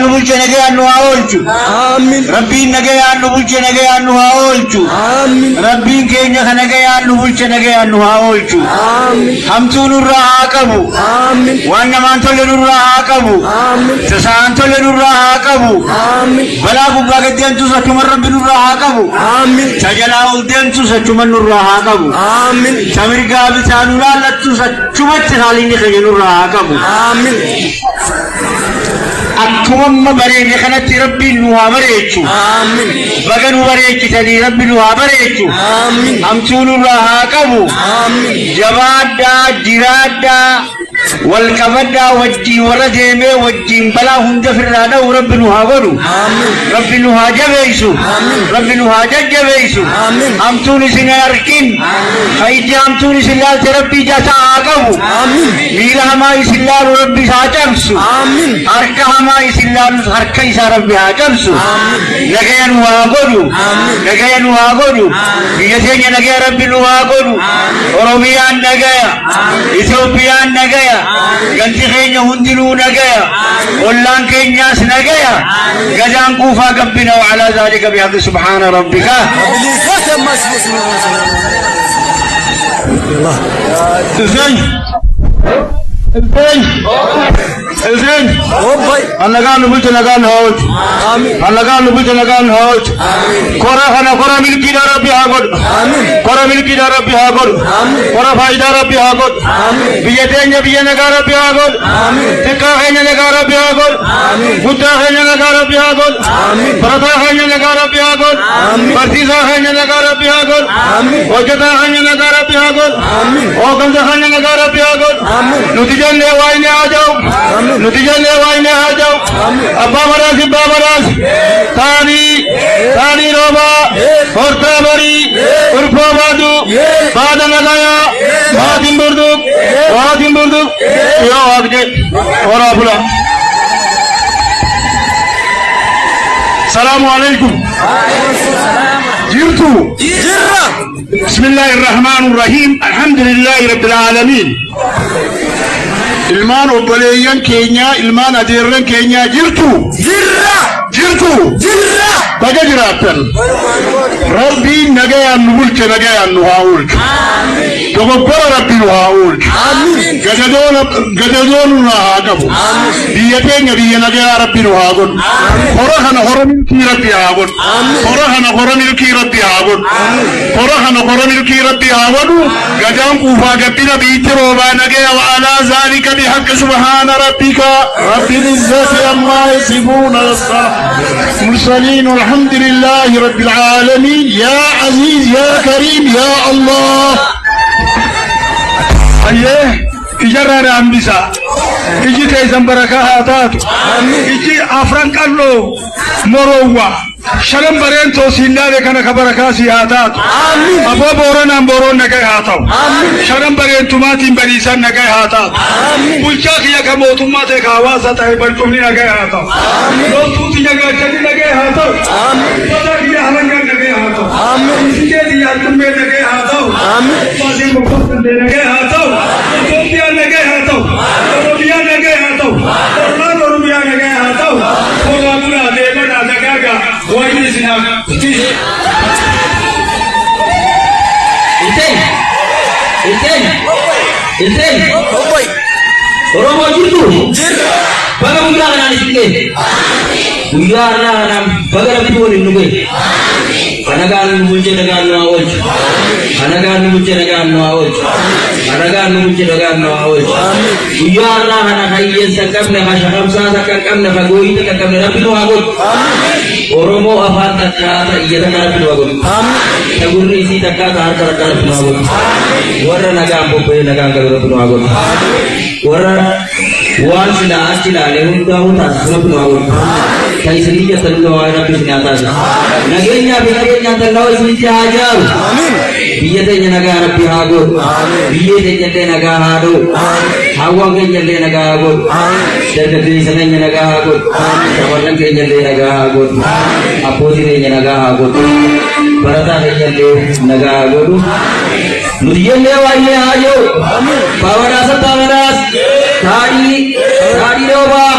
nu bulche nagayaan nu haa oolchu. Rabbiin nagayaan nu bulche nagayaan nu haa oolchu. Rabbiin keenya kan nagayaan nu bulche nagayaan nu haa oolchu. Hamtuu nurraa haa qabu. Waan namaan tolle nurraa haa qabu. Tasaan tolle nurraa haa qabu. Balaa gubbaa gad deemtus achuma rabbi nurraa haa qabu. Tajalaa ol deemtus achuma nurraa haa qabu. Tamirgaa bitaa nu laallattus achumatti haalinni keenya nurraa haa qabu. Akkuma bareedne kanatti rabbiin nu haa bareechu. Baga nu bareechitanii rabbi nu haa bareechu. Hamtuu nurraa haa qabu. Jabaadhaa jiraadhaa wal qabadhaa wajjin warra deemee wajjin balaa hunda firraa dha'u rabbi nu haa godhu. Rabbi nu haa jabeessu. Rabbi nu haa jajjabeessu. Hamtuun isin arkin fayyidii hamtuun isin laalte rabbi jaataa haa qabu. Miila hamaa isin laalu rabbi haa cabsu. Harka hamaa isin laalu harka isaa rabbi haa cabsu. Nagaya nu haa godhu. Nagaya nu haa godhu. Biyya teenya nagaya rabbi nu haa godhu. Oromiyaan nagaya. Itoophiyaan nagaya. Ganti keenya hundinuu nagaya. Ollaan keenyaas nagaya. Gadaan kuufaa gabbina wa alaa zaalika bihamdi subhaana rabbika. Elfin anagaan bulcha nagaan hoot anagaan bulcha nagaan hoot kora milki da rabbi haa godhu kora milki da rabbi haa godhu kora faayidaa rabbi haa godhu biyya teenya biyya nagaa rabbi haa godhu xiqqaa keenya nagaa rabbi haa godhu guddaa keenya nagaa rabbi haa godhu barataa keenya nagaa rabbi haa godhu barsiisaa keenya nagaa rabbi haa godhu hojjetaa keenya nagaa rabbi haa godhu hooggansa keenya nagaa rabbi haa godhu nuti jennee waayne haa ta'u nuti jennee waayne haa ta'u abbaa maraas ibbaa maraas taanii roobaa hortaa barii urfoo baadu baada nagayaa waatiin burduq yoo waaqje horaa bula. Salaamu alaikum. جرتو بسم الله الرحمن الرحيم الحمد لله رب العالمين. ilmaan obboleeyyan keenya ilmaan adeerran keenya jirtu baga jiraatan rabbiin nagayaan nu bulche nagayaan nu haa oolchu dogoggora rabbi nu haa oolchu gadadoon nu haa qabu biyya teenya biyya nagayaa rabbi nu haa godhu hora kana hora milkii rabbi haa godhu hora kana hora milkii rabbi haa godhu hora kana hora milkii rabbi haa godhu gadaan kuufaa gabbina biitti roobaa nagaya wa alaa zaalika بحق سبحان ربك رب العزة عما يصفون المرسلين والحمد لله رب العالمين يا عزيز يا كريم يا الله. أيه إجرار أمبسا إجي كيسان بركة هاتاتو إجي أفران كالو مرووا شلم برين توسينا لكنا كبركاسي هاتاتو أبو بورنا بورون نكاي هاتاو شلم برين توماتين بريسان نكاي هاتاتو بلشاك يا كموتوماتي كاواسا تاي بلكمني نكاي هاتاو لو توتي نكاي جدي نكاي هاتاو فلاك يا هلنجا نكاي هاتاو سيكي يا كمبي نكاي هاتاو فاسي مقصد نكاي هاتاو توبيا نكاي هاتاو روبيا نكاي هاتاو روبيا نكاي هاتاو فوقنا ديبنا نكاكا وين سناك إنتين Oromo jirtu baga mungkin akan anisike Buyar na nam baga rabi tuan inuge Anagan nubulce nagan no awoj Anagan nubulce nagan no awoj Anagan nubulce nagan no awoj Buyar na hana kaiyen sakam ne hashakam sa sakam ne bagoi sakam ne rabi no awoj Oromo afan takata iya takara rabi no awoj Tagurni isi takata harta rabi no awoj Warra nagan pope nagan rabi no awoj Warra wan sila lehunta hunta rabi no awoj Kai sendiri terlalu awal bisnya atas. Nagenya terlalu sendiri aja. Biar dia negara pihagut. Biar dia jadi negara hadu. Awang dia jadi negara hagut. Dan negeri sana dia negara hagut. Kawasan dia jadi negara hagut. Aposi dia jadi negara hagut. Barata dia jadi negara hagut. Nudian dewa ini ayo. Pawaras. Tadi doa.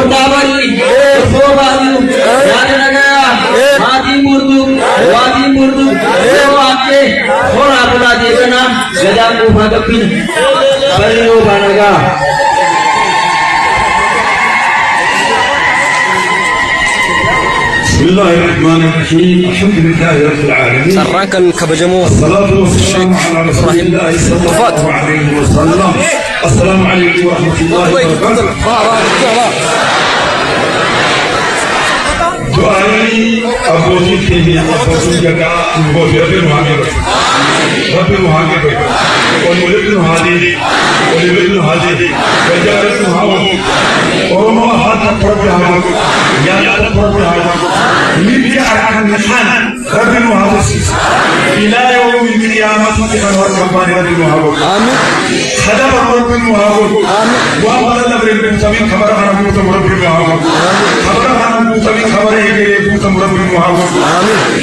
Utabari. Ballo banaga. بسم الله الرحمن الرحيم الحمد لله رب العالمين سرانكن كبجمو الصلاة والسلام على رسول الله صلى الله عليه وسلم السلام عليكم ورحمة الله وبركاته دعائي أبوزي كيني أبوزي جاكا أبوزي ربي نوحاكي ربي نوحاكي ونولد نوحادي ونولد نوحادي وجارت نوحاوه ورمى حتى ربي هاوه يا ربي هاوه مبيع عن نحن ربي نوحاوه إلى يوم القيامة تكون ربي ربي نوحاوه آمين خدم ربي نوحاوه آمين وأمر الله ربي سمين خبر عن ربي نوحاوه خبر عن ربي خبر بوتم رب المعاوف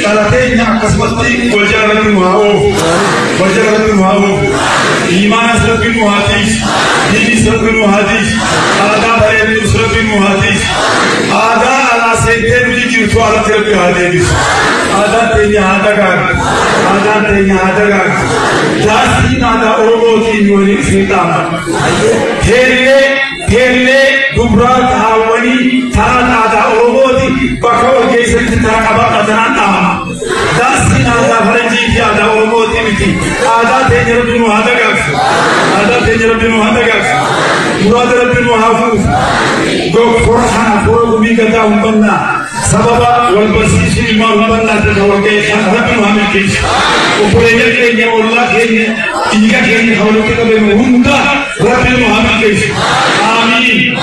ثلاثين قسمتي وجر رب المعاوف وجر رب المعاوف إيمان رب المهاتيش دين رب المهاتيش آداب رب رب المهاتيش آداب على سيدنا بيجي وتوالى رب المهاتيش آداب تيجي هذا آداب تيجي هذا جاسين آداب أوروتي نوري سيدنا تيرلي دبرات هاوني ثلاث آداب أوروتي بكرة جيسن تتراكبا أذنانا داسين آداب فرنجي في آداب أوروتي متي آداب تيجي رب المهاتيش آداب تيجي رب المهاتيش مراد رب المحافظ جو فرحنا فرق بيجا أمبنا سببا والبسيط ما أمبنا تتوقع رب المحافظ وبريجا كينيا الله كينيا إيجا كينيا خالو كذا بمهم دا رب المحافظ آمين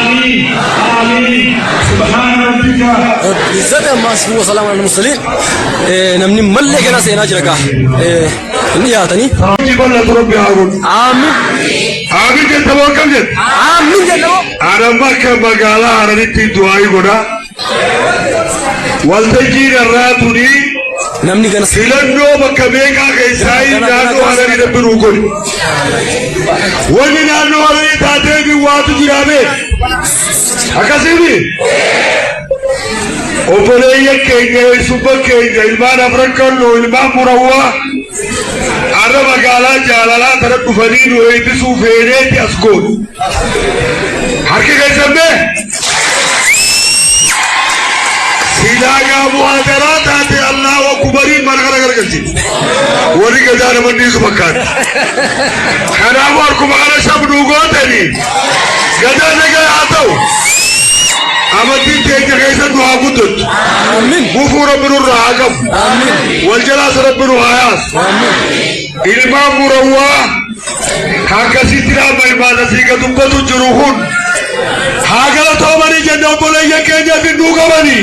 آمين آمين سبحان ربك زاد ما سبوا سلام على المرسلين نمني ملك أنا سيناجرك نياتني جبل ربي هارون آمين آمين جل توكل جل آمين جل أنا ما كم بقالا أنا نتي دعائي قنا والتجير الراتوني نمني كنا سيلندو بكميكا كيساي نانو أنا نبروكوني وني نانو أنا تاتي بواتو جرامي أكاسيني أوبليا كينيا سوبر كينيا إلمان أفريقيا لو إلمان مراوا أنا بقالا جالالا ترى كفرين ويدسو فيني أسكون هركي كيسمه سيلاغا مهاجرات آتي الله وكبرين مرغرغر كنتي ورقة دانا من ديس مكان خرام وركم على شاب نوغوتني قدا نقا آتو أمتين تيجي غيثا دعا قدت غفور من الرعاقب والجلاس رب الرعاياس إلمام مروا حقا سيتنا ميمانا سيكا دبتو جروحون حقا لطومني جنة بولي يكينيا في النوغمني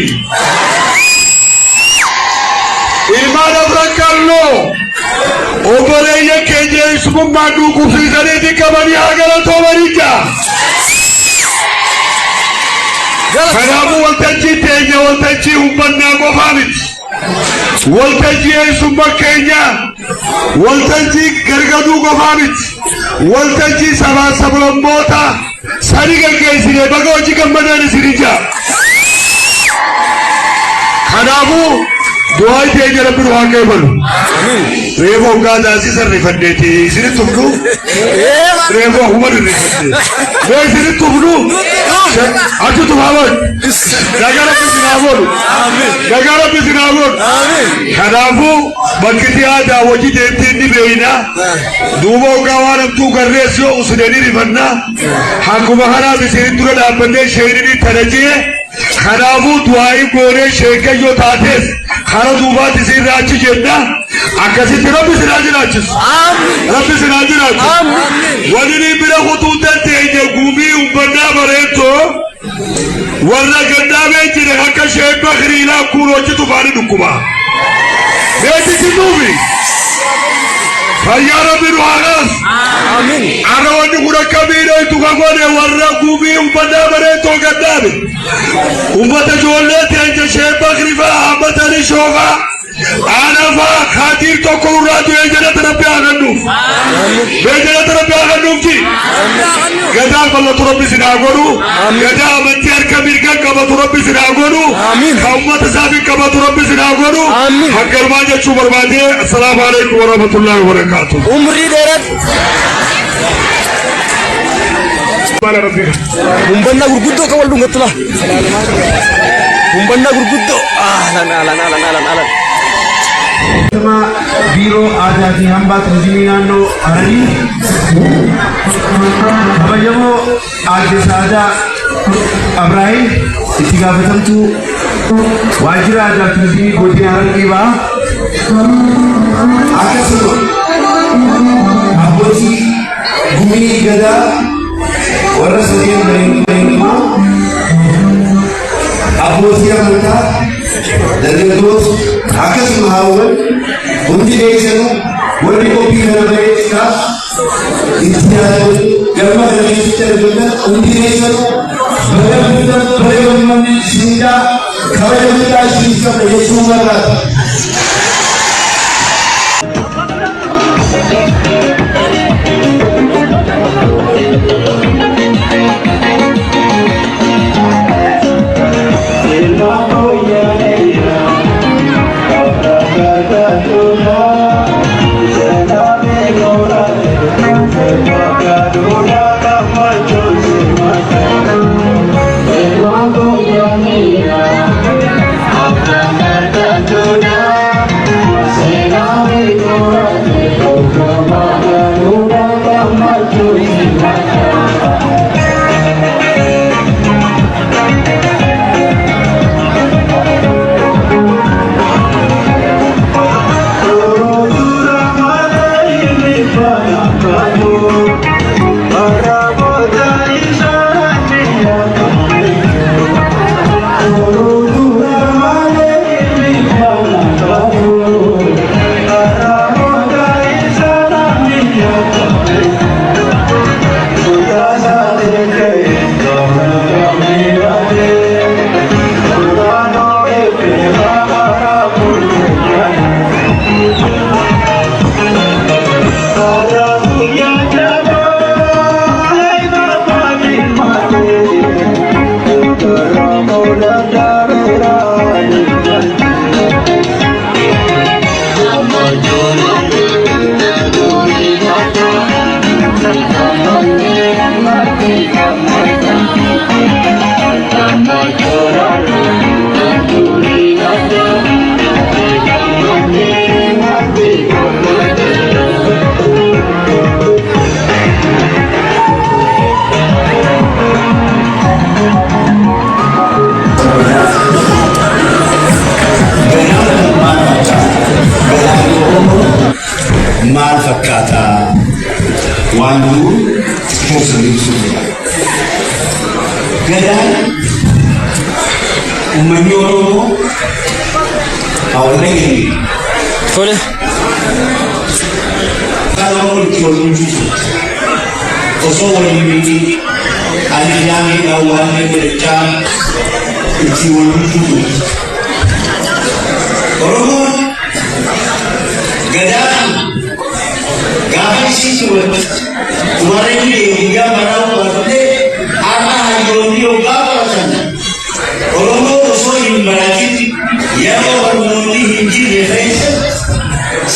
إلمان أفرق الله وبولي يكينيا اسمم ما دوكو في سنة كماني حقا لطومني جا خرابو والتجي تيجي والتجي أمبنا قفامت والتجي سمبا كينيا والتجي كرغدو قفامت والتجي سبا سبلن موتا ساريغا كيسيني بغوجي كمبنا نسيريجا خرابو دعاي تيجي ربي رواقه بلو ريبو قاداسي سر رفندتي سيري تبنو ريبو عمر رفندتي سيري تبنو أتو تباون نغارة بسنابون نغارة بسنابون خرابو بكتي آدا وجي ديمتين بينا دوبو قوانم تو قررسيو اسنيني رفنا حاكم خرابي سيري تورا لابنده شهريني تنجيه خرابو دعائی گورے شیکے جو تاتیس خرا دوبا تیسیر راچی جنہ اکسی رب سراجی راچیس رب سراجی راچیس ونینی برا خطوطا تیجے گومی امبرنا بریتو ورنہ گندہ میں جنہ حقا شیک بخریلا کوروچی تفانی نکوما بیٹی کی دوبی فیا ربی روحانس آمین آنوانی خورا کبیرے تو کھانے ورنہ گومی امبرنا بریتو گندہ میں امت جولت ہے شیخ بخریفہ احمد علی شوقا انا فا خاطر تو قرات ہے جنت رب اغنوف بے جنت رب اغنوف جی گدا اللہ رب سنا گورو گدا منتر کبیر کا کبا رب سنا گورو امت صاحب کبا رب سنا گورو حق الماجہ چوبر باجے السلام علیکم ورحمۃ اللہ وبرکاتہ عمری دے على ربك بمبنا غرغدو كول دغتلا بمبنا غرغدو اهلا biro ada di hamba terjinano hari abajamo ada sada Ibrahim tiga betul wajira ada terjini godina kiba ada semua abosi bumi gada orang sekian berima abosi yang mereka dari terus akas mahawal undi desanu wadi kopi mereka istiadat gamma dari istiadat undi desanu bagaimana sehingga kalau kita sehingga berjumlah maal fakkaata waan jiru keessan ibsuudha. Gadaan uummanni Oromoo hawwalee gadi. Tole. Kan Oromoo itti wal bulchuusu osoo waliin miti alijaanii daawwannee godhachaa itti wal bulchuusu. Oromoon gadaan gaafa isiisu warreen eegaa baraa warreen har'a hayyoonni yookaan qoratan Oromoo osoo hin baratin yeroo barnoonni hin jirre keessa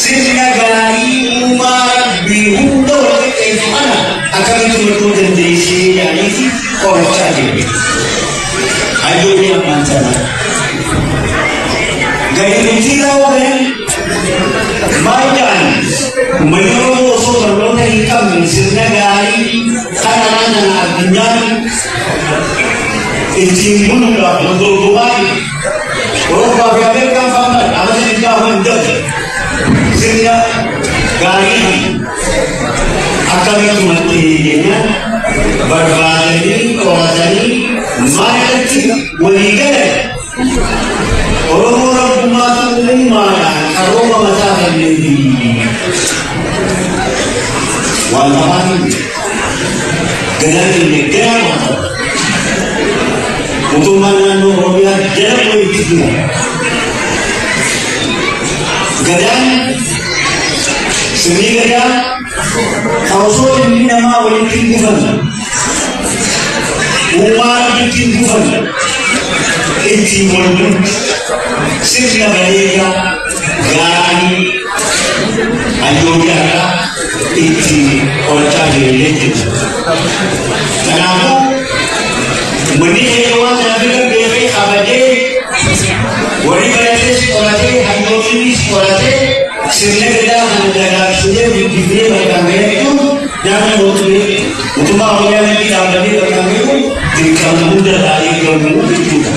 sirna gaarii uumaa rabbii hunda walqixxeessu kana akkamitti madduu dandeessee yaaniiti qorachaa jirre. Hayyoonni ammaan sana gadi raawwatan maal jedhan uummanni osoo barnoota hin qabne sirna gaarii kana mana addunyaan ittiin buluudhaaf dorgomaa Oromoo fi Ameerikaan fa'aan amata dhibbaa hunda sirna gaarii akkamitti maddee jennaan barbaadanii qoratanii maalirratti walii galan Oromoo rabbummaatu uumaadhaan qarooma mataa kanneen waan lamaan gadaan illee gadaa mataa mootummaan naannoo Oromiyaa jala walitti jiru. Gadaan sirni gadaa kan osoo inni namaa walitti hin dhufan uumaa rabbitti hin dhufan ittiin wal bulchu sirna bareedaa gaarii hayyoota itti qorachaa jiran jechuudha. Kanaafuu manni waan kana bira beekee qabadee warri barates qoratee hayyootinis qoratee sirna gadaa kana dagaagsuudhee guddifnee barbaadamee jechuun daandii mootummaa Oromiyaatti dhaabbatee barbaadamee dirqama hunda taa'ee gahu jechuudha.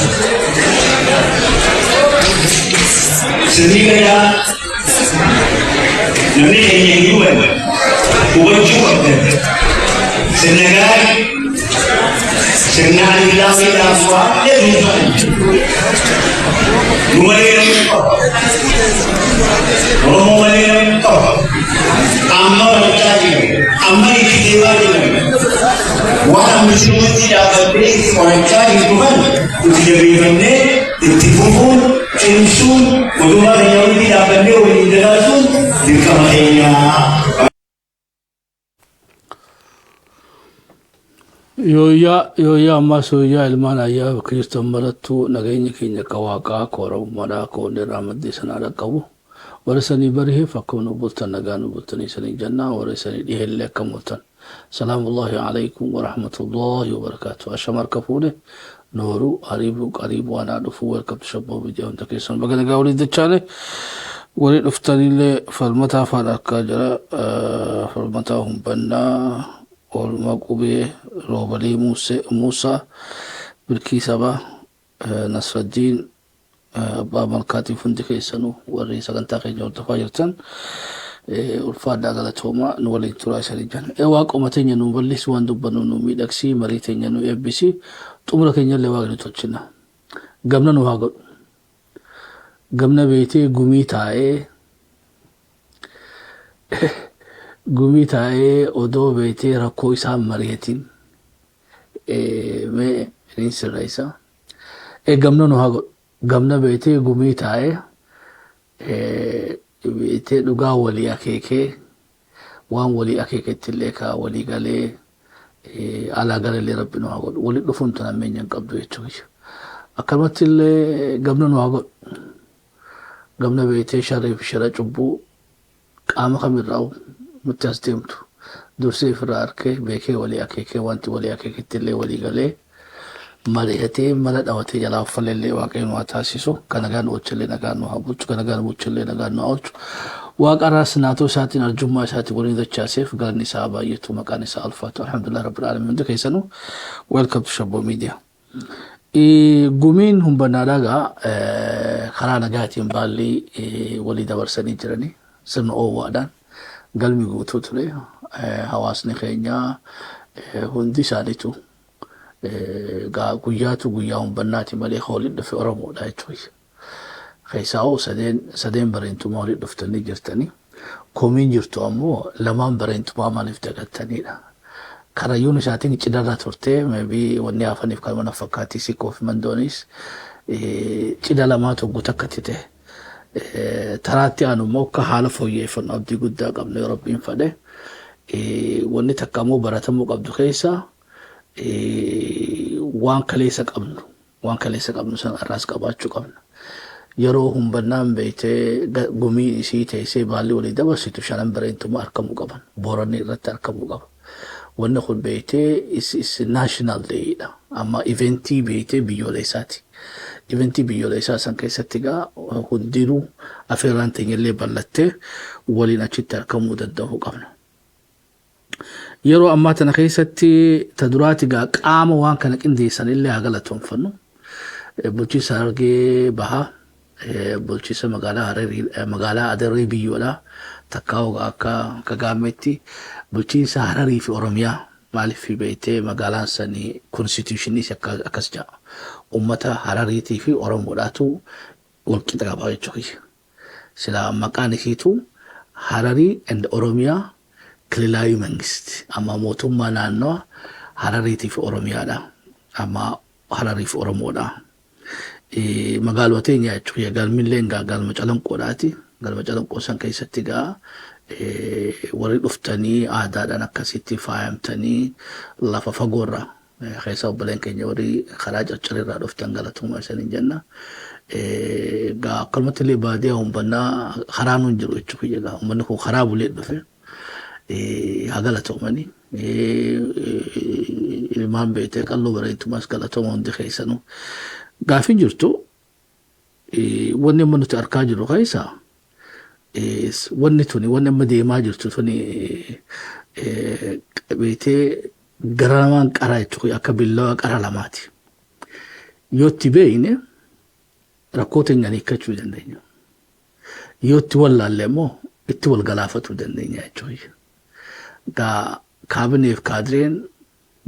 Sirni gadaa namni keenya iyyuu hubachuu qabdan. Sirna gaarii sirna islaamiidhaaf waa'ee dhuunfaan nu malee namni qaba. Oromoo malee namni qaba. Amma barachaa jiran amma itti deemaa jiran waan ammishuutti dhaabbattee itti qorachaa jirtu kana itti jabeeffannee itti fufuun cimsuun mootummaa keenya walitti dhaabbannee waliin dagaasuun dirqama keenyaa. Yooyaa ammas yooyaa ilmaan ayyaa Kiristoon marattuu nageenya keenya akka waaqaa koora uummataa koonni raamadii sanaa dhaqqabu warra sanii barihee fakka nu bultan nagaa nu bultanii sanii jannaa warra sanii dhiheellee akka multan. Salaamullahi alaikum wa rahmatullahi wa barakatuh. Ashamar kafuune nooru qariibu waanaa dhufuu welkabtu shabboo biyya hunda keessan baga nagaa walii dachaane walii dhuftanillee falmataa afaan harkaa jira falmataa humbannaa oolmaa qubee roobalee Muusaa Bilkii Sabaa Nasraddiin abbaa malkaatiif hundi keessanuu warri sagantaa keenya hordofaa jirtan ulfaadhaa galatoomaa nu waliin turaa isanii jiran. Waaquma teenya nu bal'isi waan dubbannu nu miidhagsii marii teenya nu eebbisi xumura keenyallee waaqni tolchina. Gamna nu haa godhu. Gamna beetee gumii taa'ee odoo beetee rakkoo isaan mari'atiin mee niin sirra isaa. Gamna nu haa godhu. Gamna beetee gumii taa'ee beetee dhugaa walii akeekee waan walii akeeketti illee kaa walii galee alaa galallee rabbi nu haa godhu. Walii dhufuun tun ammeenya hin qabdu jechuudha. Akkanumatti illee gamna nu haa godhu. Gamna beetee sharrii fi shara cubbuu qaama kamirraa nutti as deemtu dursee ofirraa harkee beekee walii akeekee wanti walii akeeketti illee walii galee mari'atee mala dhawatee jalaa uffallee waaqayyoon waa taasisu kan nagaan oolchallee nagaan nu haa bulchu kan nagaan bulchallee nagaan nu haa oolchu waaqa raas naatoo isaatiin arjummaa isaatiin waliin dachaaseef galanni isaa baay'eetu maqaan isaa alfaatu alhamdulillah rabbil alamin hundi keessanuu welcome to Shabboo Media. Gumiin humbannaadhaa karaa nagaatiin baalli walii dabarsanii jiranii sirna oowwaadhaan galmi guutuu ture hawaasni keenya hundi isaaniitu guyyaatu guyyaa humbannaati malee waliin dhufe Oromoodha jechuudha. Keessaa'oo sadeen bareentumaa waliin dhuftanii jirtanii komiin jirtu ammoo lamaan bareentumaa maaliif dagattanidha. Karayyuun isaatiin cidarra turtee maybii wanni hafaniif kan mana fakkaatii sikkoo fi mandoonis cida lamaa tokko takkatti ta'e. Taraatti aanummoo akka haala fooyyeffannoo abdii guddaa qabne yoo rabbiin fedhe wanni takka ammoo baratamuu qabdu keessa waan kaleessa qabnu san arraas qabaachuu qabna. Yeroo humbannaan beeytee gumii isii teessee baalli walii dabarsitu shanan bareentumaa argamuu qaban booranni irratti argamuu qaba. Wanni kun beeytee is national day'dha amma eventii beeytee biyyoolessaati. Eventii biyyoolessaa san keessatti gaa hundinuu afeerraan teenyallee bal'attee waliin achitti argamuu danda'uu qabna. Yeroo ammaa tana keessatti ta duraati gaa qaama waan kana qindeessanillee haa galatoonfannu. Bulchiinsa Harargee Bahaa bulchiinsa magaalaa Adarree biyyoodhaa takkaa'u akka Kagaameetti bulchiinsa Hararii fi Oromiyaa maaliif beeytee magaalaan sanii konstituushinii akkas jedha. Ummata Harariitii fi Oromoodhaatu walqixa qaba jechuudha. Sila maqaan isiitu Hararii and Oromiyaa Kililaawi Mangisti amma mootummaa naannoo Harariitii fi Oromiyaadha. Amma Hararii fi Oromoodha. Magaalota teenya jechuudha. Galmilleen galma calanqoodhaati. Galma calanqoo san keessatti gaa warri dhuftanii aadaadhaan akkasitti faayamtanii lafa fagoorra خيسا وبلين كي يوري خراج أشري رادوف تنقلتهم عشان جنة كلمة اللي بعديهم بنا خرانون جرو يشوفي جا هم بنكو خراب وليد بفه هقلتهم مني الإمام بيته قالوا بريتو ماس قلتهم عند خيسانو قافين جرتو وني منو تأركاج رو خيسا وني توني وني مدي ما جرتو توني بيته garamaan qaraa jechuudha akka billaa qara lamaati yoo itti beeyne rakkoo teenyaan hiikkachuu dandeenya yoo itti wallaalle immoo itti wal galaafatuu dandeenya jechuudha kaabineef kaadireen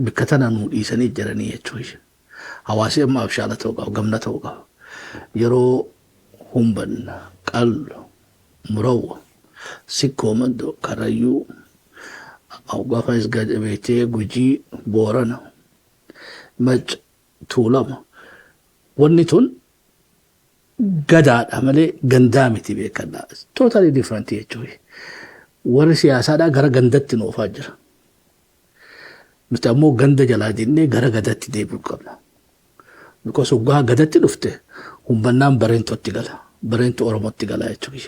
bakka tana nuu dhiisanii jiranii jechuudha hawaasi amma abshaala ta'uu qaba gamna ta'uu qaba yeroo humbanna qallo murawwa sikkoo maddoo karayyuu أوقافاس قد بيتي جوجي بورنا مج تولما ونيتون قداد عملي قندامي تبي كنا totally different يجوي ورسي أسادا غرا قندت نوفاجر مستعمو قند جلاديني غرا قدت ديبو قبلا because وقا قدت نفته هم بنام برينتو تيغلا برينتو أورمو تيغلا يجوي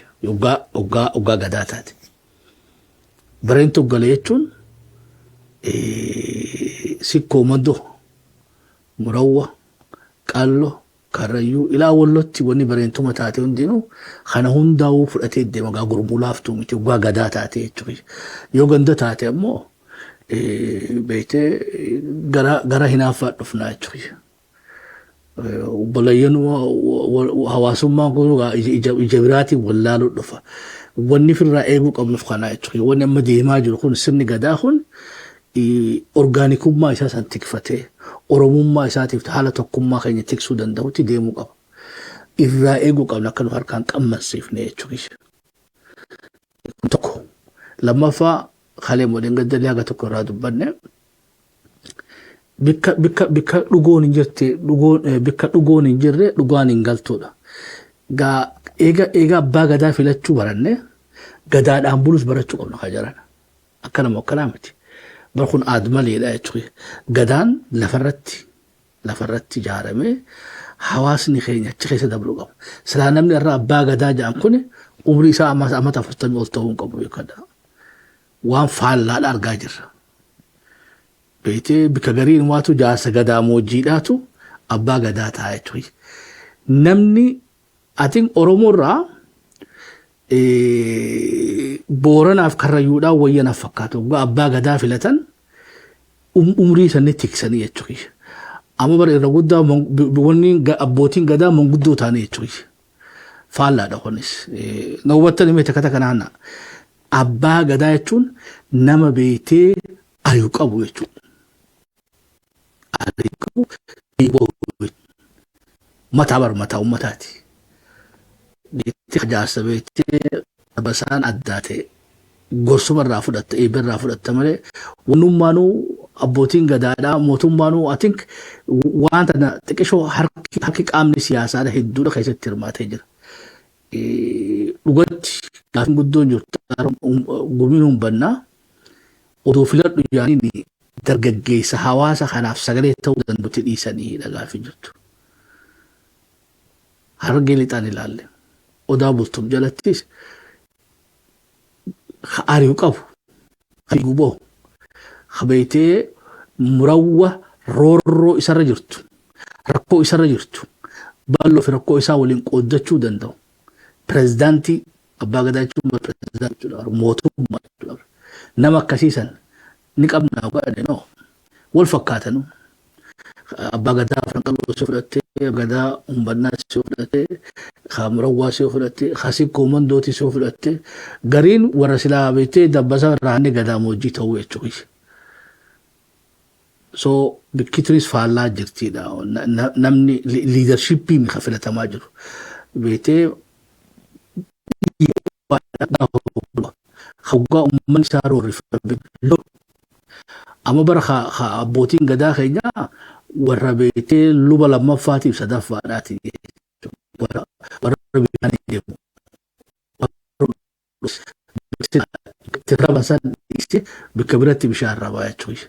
وقا قداتات برينتو قليتون سيكو مدو مروة قالو كاريو إلا ولوتي وني برينتو متاتي هندينو خانا هنداو فرأتي دي مغا قربو لافتو متي وقا قدا تاتي يو قندا تاتي أمو بيتي غرا هنا فاتفنا وبلاينو وحواسو ما قولو إجابراتي واللالو دفا wanni firraa eeguu qabnu kanaa jechuudha wanni amma deemaa jiru kun sirni gadaa kun orgaanikummaa isaa san tikfatee oromummaa isaatiif haala tokkummaa keenya tiksuu danda'utti deemuu qaba irraa eeguu qabna akka nu harkaan qammansiifne jechuudha tokko lammaffaa halee modeen gaddalii haga tokko irraa dubbanne bikka dhugoon hin jirte bikka dhugoon hin jirre dhugaan hin galtuudha eega abbaa gadaa filachuu baranne gadaadhaan bulus barachuu qabna hajaran akkana mokkana miti barkun aadmaleedha jechuudha gadaan lafarratti ijaarame hawaasni keenya achi keessa dabaluu qaba silaa namni irraa abbaa gadaa jedhan kun umrii isaa ammas ammata 40 ol ta'uu qabu beekada waan faallaadha argaa jirra beetee bika gariin waatu jaarsa gadaa moojiidhaatu abbaa gadaa ta'a jechuudha namni atin Oromorraa Booranaaf Karrayyuudhaan wayyanaaf fakkaatu abbaa gadaa filatan umrii isaanii tiksanii jechuudha. Amma bara irra guddaa wanni abbootiin gadaa manguddoo ta'anii jechuudha. Faallaadha kunis. Na hubattanii mee takka takka naanna. Abbaa gadaa jechuun nama beetee ari'u qabu jechuudha. Ari'u qabu mataa bar mataa ummataati. Jaarsa beektee basaan addaa ta'e gorsuma irraa fudhatta eebba irraa fudhatta malee wannummaanuu abbootiin gadaadhaa mootummaanuu atink wanta xiqqishoo harki qaamni siyaasaadha hedduudha keessatti hirmaatee jira. Dhugatti gaafin guddoon jirtu gumiin humbannaa odoo filadhu yaaniin dargaggeessa hawaasa kanaaf sagalee ta'uu danda'utti dhiisanii dhagaafii jirtu. Hargee lixaan ilaalle. Odaa bultuuf jalattis ari'u qabu guboo beetee murawwa roorroo isarra jirtu rakkoo isarra jirtu bal'oo fi rakkoo isaa waliin qooddachuu danda'u pirezidaantii abbaa gadaa jechuun pirezidaantii mootummaa nama akkasiisan ni qabnaa godhane wal fakkaatanu abbaa gadaa franqaloo si fudhattee gadaa umbannaa si fudhattee murawwaa si fudhattee hasikkoo mandooti si fudhattee gariin warra silaa beektee dabbasaa raanni gadaa moojjii ta'uu jechuudha. So bikkitris faallaa jirtidha namni liidarshippii mi'a filatamaa jiru beektee hawgaa uummanni isaa roorrifame amma bara abbootiin gadaa keenyaa warra beektee luba lammaffaatiif sadaffaadhaati warra biyyaanii deemu rabasan dhiiste bakka biratti bishaan rabaa jechuudha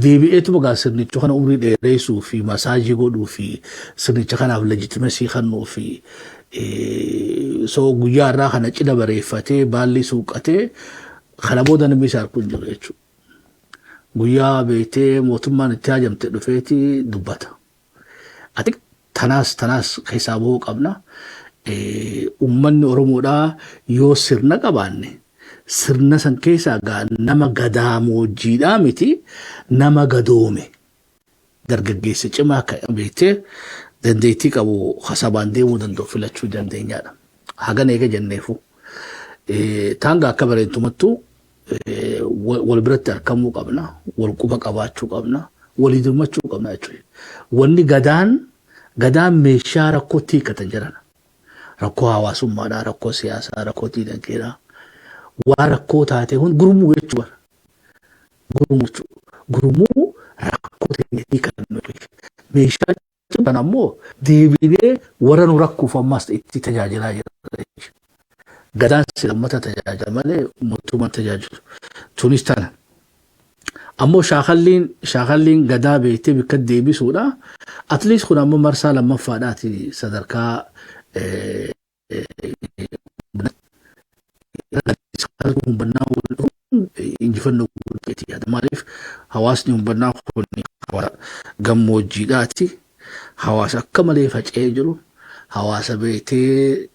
deebi'eetu magaa sirnicha kana umrii dheereessuu fi masaajii godhuu fi sirnicha kanaaf legitimasi kennuu fi soo guyyaa irraa kana cidha bareeffatee baalli suuqatee kana booda namni isaa kun jiru jechuudha. Guyyaa beetee mootummaan itti hajamte dhufeeti dubbata. Ati tanaas keessaa bahuu qabna. Uummanni Oromoodhaa yoo sirna qabaanne sirna san keessaa gaa nama gadaamoojjiidhaa miti nama gadoome dargaggeessa cimaa kan beektee dandeettii qabu hasabaan deemuu danda'u filachuu dandeenyaadha. Hagan eega jenneefu taanga akka bareentumattuu wal biratti argamuu qabna, wal quba qabaachuu qabna, walii dirmachuu qabna jechuudha. Wanni gadaan meeshaa rakkoo hiikkatan jiran rakkoo hawaasummaadhaa, rakkoo siyaasaa, rakkoo diinagdeedhaa. Waan rakkoo taate kun gurmuu jechuudha. Gurmuu rakkoo ta'e kan meeshaa kan ammoo deebinee warra nu rakkuuf ammas itti tajaajilaa jira. Gadaan lammata tajaajila malee mootummaan tajaajilu. Tunis tana. Ammoo shaakalliin gadaa beektee bikka deebisuudha. Atleast kun ammoo marsaa lammaffaadhaati sadarkaa injifannoo guddaati. Maaliif hawaasni uummatnaa kun gammoojjiidhaati. Hawaasa akka malee faca'ee jiru. Hawaasa beektee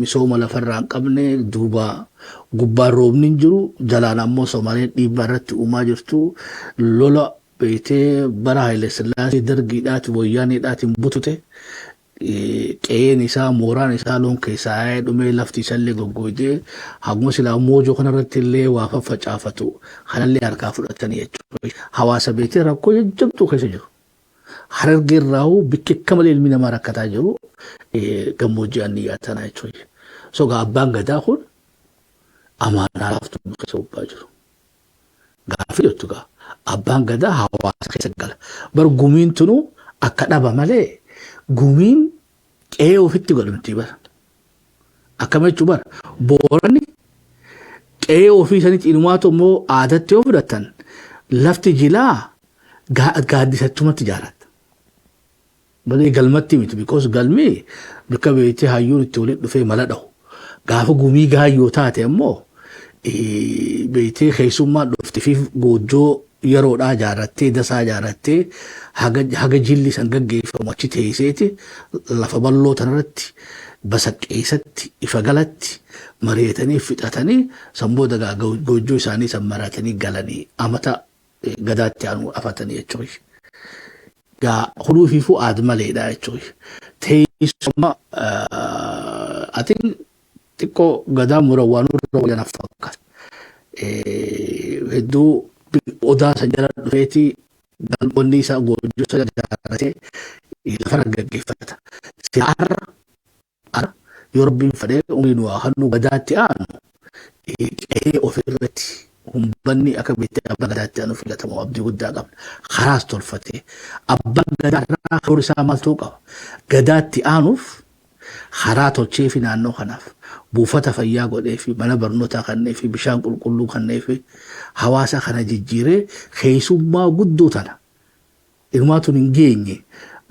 misooma lafarraa hin qabne duuba gubbaan roobni hin jiru. Jalaan ammoo Somaaleen dhiibbaa irratti uumaa jirtu. Lola beektee bara Haile Sillaasee dargiidhaati wayyaaniidhaatiin butute. Qe'een isaa mooraan isaa loon keessaa dhumee lafti isallee goggoydee haguma silaa moojoo kanarratti illee waa faffacaafatu kanallee harkaa fudhatanii jechuudha. Hawaasa beektee rakkoo jajjabduu keessa jiru. Harargee irraa bikki akka malee ilmi namaa rakkataa jiru gammoojjii anniyaa tanaa jechuudha. So abbaan gadaa kun amaanaa laaftuu keessa gubbaa jiru. Gaaffii jettu gaa abbaan gadaa hawaasa keessa gala. Bar gumiin tunu akka dhaba malee gumiin qe'ee ofitti godhamti bara. Akkama jechuun bara Booranni qe'ee ofii sanitti inumaatu immoo aadatti yoo fudhatan lafti jilaa gaaddisattumatti ijaarata. Balee galmatti miti because galmi bakka beektee hayyuun itti walitti dhufee mala dhahu. Gaafa gumii gaayyoo taate immoo beektee keessummaa dhufti fi goojjoo yeroodhaa ijaarrattee dasaa ijaarrattee haga jilli san gaggeeffamu achi teesseeti lafa bal'oo tanarratti basaqqeessatti ifa galatti mari'atanii fixatanii sammuu dagaa goojjoo isaanii san maratanii galanii amata gadaatti aanu afatanii jechuudha. Gaa huruufiifuu aadmaleedha jechuudha. Teessuma ati xiqqoo gadaa murawwaan irra waliin fakkaata. Hedduu odaa san jala dhufeeti galboonni isaa goojjoo sana ijaarratee lafa gaggeeffata. Siyaara yoo rabbiin fedhee umriin waa hannu gadaatti aanu qe'ee ofirratti umbanni akka beektee abbaa gadaatti aanu filatamu abdii guddaa qabna. Karaas tolfatee abbaan gadaa irraa karoora isaa maaltu qaba. Gadaatti aanuuf karaa tolchee fi naannoo kanaaf buufata fayyaa godhee fi mana barnootaa kannee fi bishaan qulqulluu kannee fi hawaasa kana jijjiiree keessummaa guddoo tana ilmaatuun hin geenye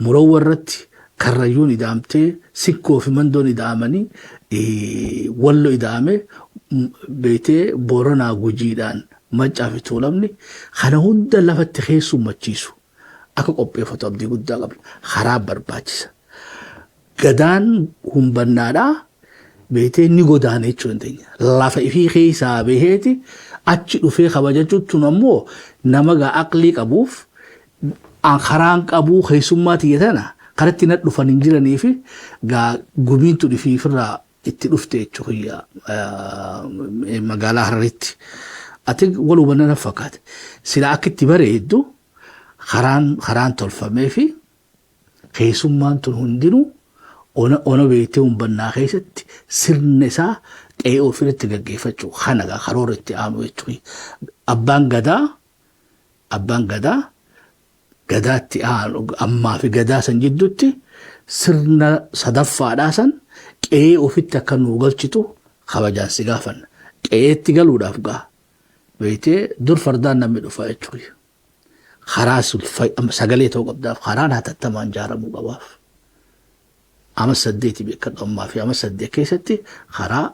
murawwa irratti karrayyuun ida'amtee sikkoo fi mandoon ida'amanii wallo ida'ame beektee Booranaa Gujiidhaan Maccaa fi Tuulamni kana hunda lafatti keessummachiisu akka qopheeffatu abdii guddaa qabna. Karaa barbaachisa. Gadaan humbannaadhaa beektee ni godaana jechuu dandeenya. Lafa ifii keessaa baheeti achi dhufee kabajachuutti ammoo nama gaa aqlii qabuuf karaan qabuu keessummaa tiyya tana karatti na dhufan hin jiranii fi gaa gumiintu dhifiifirraa itti dhufte jechuudha magaalaa Hararitti. Ati wal hubannaa fakkaate. Sila akka itti bareeddu karaan tolfamee fi keessummaan tun hundinuu ona beektee humbannaa keessatti sirna isaa qe'ee ofirratti gaggeeffachuu kana karoora itti aanu jechuudha. Abbaan gadaa gadaatti aanu ammaa fi gadaa san jidduutti sirna sadaffaadhaa san qe'ee ofitti akka nuu galchitu kabajaan si gaafanna. Qe'eetti galuudhaaf gaa beektee dur fardaan namni dhufa jechuudha. karaa sagalee ta'uu qabdaaf karaan hatattamaan ijaaramuu qabaaf. Ama 8 beekadhu ammaa fi ama 8 keessatti karaa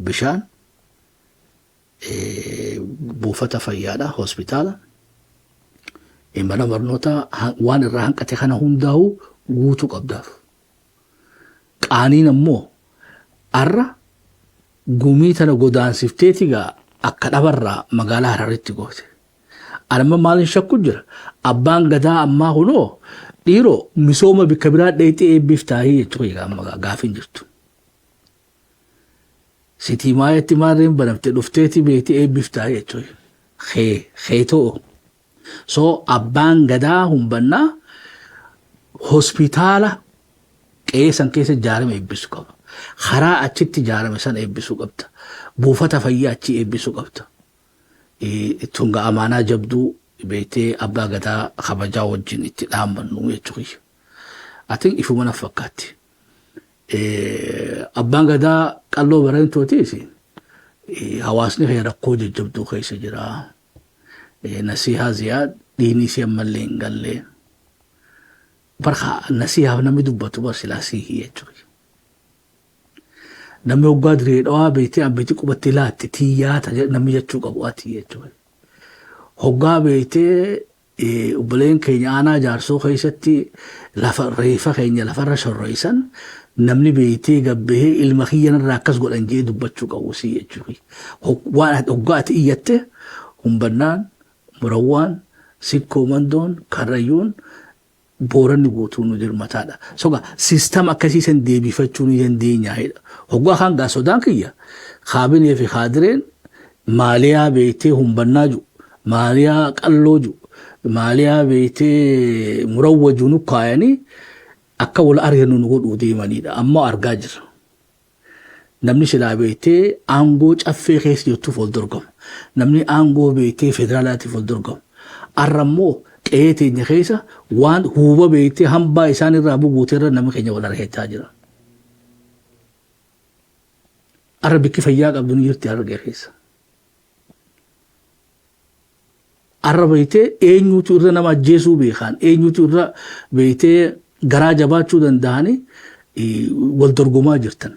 bishaan buufata fayyaadha hospitaala mana barnootaa waan irraa hanqate kana hundaa'uu guutuu qabdaaf. Qaaniin ammoo arra gumii tana godaansifteetigaa akka dhabarraa magaalaa Hararitti goote. Anamma maalin shakku jira abbaan gadaa ammaa kunoo dhiiroo misooma bikka biraa dheexee eebbiftaahi jechuu egaa gaafin jirtu. Sitii maayetti maarreen banamte dhufteeti beekti eebbiftaa jechuudha. Xeetoo. So abbaan gadaa humbannaa hospitaala qeessan keessa ijaarame eebbisuu qaba. Karaa achitti ijaarame san eebbisuu qabda. Buufata fayyaa achi eebbisuu qabda. Tunga amaanaa jabduu beektee abbaa gadaa kabajaa wajjin itti dhaammannu jechuudha. Ati ifuma na fakkaatti. Abbaan gadaa qalloo bareentuutis hawaasni rakkoo jajjabduu keessa jira. Nasihaa ziyaad diinii si ammallee hin gallee. Barka nasihaaf namni dubbatu barsilaasii jechuudha. Namni hoggaa diree dhawaa beektee abbiitti qubatti laatti tiyyaata namni jechuu qabu ati jechuudha. Hoggaa beektee obboleen keenya aanaa jaarsoo keessatti lafa reefa keenya lafarra shorroisan namni beektee gabbee ilma kiyyanirraa akkas godhan jee dubbachuu qabu si jechuudha. Waan hoggaa ati iyyatte humbannaan murawwaan sikkoo mandoon karrayyuun booranni guutuu nu dirmataadha. Soga siistama akkasiisan deebifachuu ni dandeenyaadha. Hoggaa kan gaa sodaan kiyya kaabinee fi kaadireen maaliyaa beektee humbannaa jiru maaliyaa qalloo jiru maaliyaa beektee murawwa jiru nu kaayanii akka wal arginu nu godhuu deemanidha. Amma argaa jirra. Namni silaa beektee aangoo caffee keessa jirtuuf wal dorgamu. Namni aangoo beektee federaalaatiif wal dorgamu. Arrammoo qe'ee teenya keessa waan huuba beektee hambaa isaan irraa bubuuteerra nama keenya wal argachaa jira. Arra bikki fayyaa qabdu ni jirti argee keessa. Arra beektee eenyuutu irra nama ajjeesuu beekan eenyuutu irra beektee garaa jabaachuu danda'anii wal dorgomaa jirtan.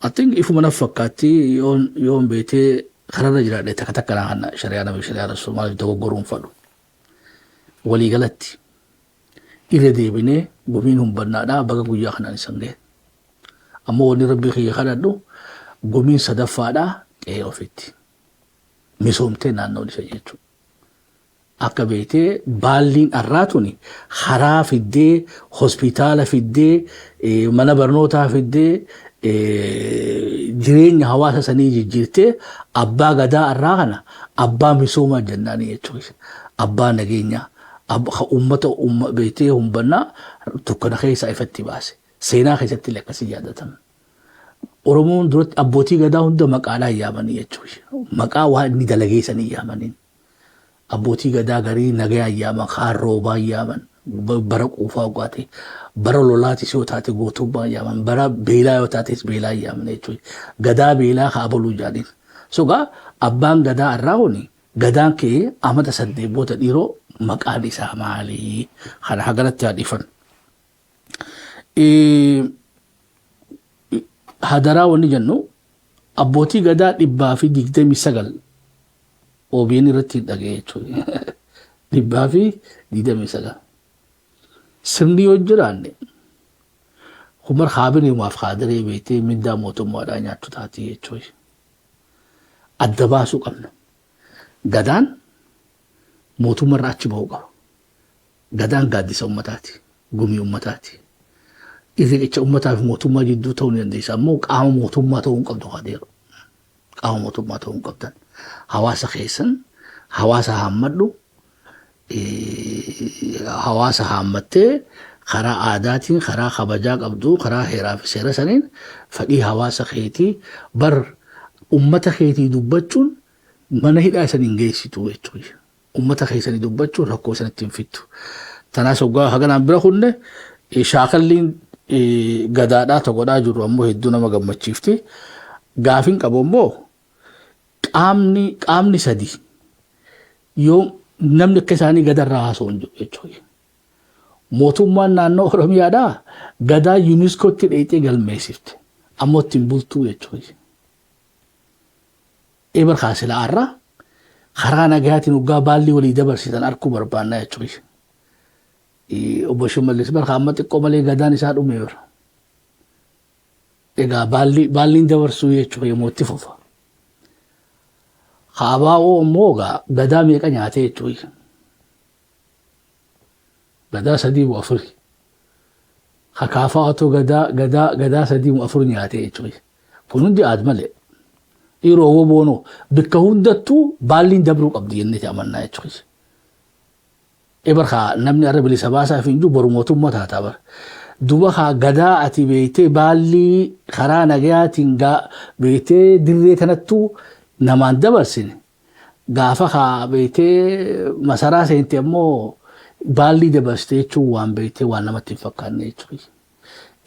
I think ifuma na fakkaatti yoon beektee kararra jiraadhe takka takka kana shari'aa nabi shari'aa rasuul maaliif dogoggoruun fadhu. Walii galatti irra deebinee gumiin humbannaadhaa baga guyyaa kanaan isan ga'e. Ammoo wanni rabbii kiyya kadhadhu gumiin sadaffaadhaa qe'ee ofitti. Misoomtee naannoo isa jechuudha. Akka beektee baalliin arraatuni karaa fiddee hospitaala fiddee mana barnootaa fiddee jireenya hawaasa sanii jijjiirtee abbaa gadaa arraa kana abbaa misoomaa jennaanii jechuudha. Abbaa nageenyaa uummata beektee humbannaa dukkana keessaa ifatti baase. Seenaa keessatti akkasii yaadatamu. Oromoon duratti abbootii gadaa hunda maqaadhaan yaamanii jechuudha. Maqaa waan inni dalageessanii yaamaniin. Abbootii gadaa garii nagayaan yaaman kaan roobaan yaaman bara quufaa ugaate bara lolaatis yoo taate gootummaan yaaman bara beelaa yoo taates beelaa yaaman jechuudha. Gadaa beelaa haabaluu jaaniin. Sogaa abbaan gadaa irraa honi gadaan kee amata 8 dhiiroo maqaan isaa maalii kana hagalatti haadhifan. Hadaraa wanni jennu abbootii gadaa 129 OBN irratti dhagee jechuudha. 129. Sirni yoo jiraanne humar kaabinee maaf kaadiree beektee mindaa mootummaadhaa nyaattu taati jechuudha. Adda baasuu qabna. Gadaan mootummaarraa achi bahuu qaba. Gadaan gaaddisa ummataati. Gumii ummataati. Irreecha ummataaf mootummaa jidduu ta'uu ni dandeessa. Ammoo qaama mootummaa ta'uu hin qabdu hadeeru. Qaama mootummaa ta'uu hin qabdan. Hawaasa keessan hawaasa haammadhu hawaasa haammattee karaa aadaatiin karaa kabajaa qabdu karaa heeraa fi seera saniin fedhii hawaasa keetii bar ummata keetii dubbachuun mana hidhaa isan hin geessitu jechuudha. Ummata keessanii dubbachuun rakkoo isanitti hin fittu. Tanaas hoggaa haganaan bira kunne shaakalliin gadaadhaa tokkodhaa jiru ammoo hedduu nama gammachiifti. Gaafin qabu ammoo qaamni sadii yoo namni akka isaanii gadarraa haasa'u jechuudha. Mootummaan naannoo Oromiyaadhaa gadaa yuuniskootti dheeyxee galmeessifte ammoo ittiin bultuu jechuudha. Eebar kaasila arraa karaa nagayaatiin waggaa baalli walii dabarsitan arkuu barbaannaa jechuudha. Obbo Shimallis barka amma xiqqoo malee gadaan isaa dhumeera. Egaa baalliin dabarsuu jechuudha yommuu itti fufa. Kaabaa'oo immoo gadaa meeqa nyaatee jechuudha. Gadaa 3-4. Hakaafaa otoo gadaa 3-4 nyaatee jechuudha. Kun hundi aad malee. Dhiiroo woboonoo bakka hundattuu baalliin dabruu qabdi jennee amannaa jechuudha. Ebarka namni arra bilisa baasaa fi injuu boru mootummaa taataa bara. Duba haa gadaa ati beeytee baalli karaa nagayaatiin beeytee dirree kanattuu namaan dabarsine. Gaafa haa beeytee masaraa seente ammoo baalli dabarsite jechuun waan beeytee waan namatti hin fakkaanne jechuudha.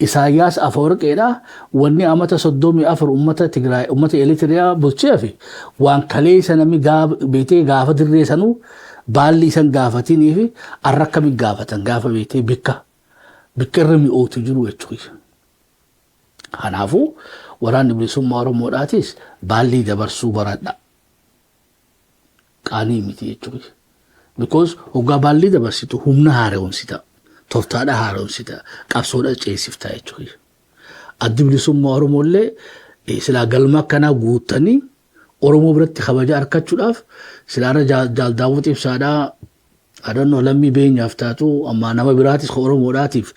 Isaayyaas Afeworqiidhaa wanni amata 34 uummata Tigraay uummata Eritiriyaa bulchee fi waan kaleessa namni beeytee gaafa dirree sanuu baalli isan gaafatanii fi arra akkamiin gaafatan gaafa beeytee bikka irra mi'ootu jiru jechuudha. Kanaafuu waraanni bilisummaa Oromoodhaatis baalli dabarsuu baradha. Qaanii miti jechuudha. Because hoggaa baalli dabarsitu humna haara'umsita. Toftaadha haara'umsita. Qabsoodha ceesifta jechuudha. Addi bilisummaa Oromoollee silaa galma akkanaa guuttanii Oromoo biratti kabaja argachuudhaaf silaara Jaaldaawwit Ibsaadhaa adannoo lammii beenyaaf taatu amma nama biraatis Oromoodhaatiif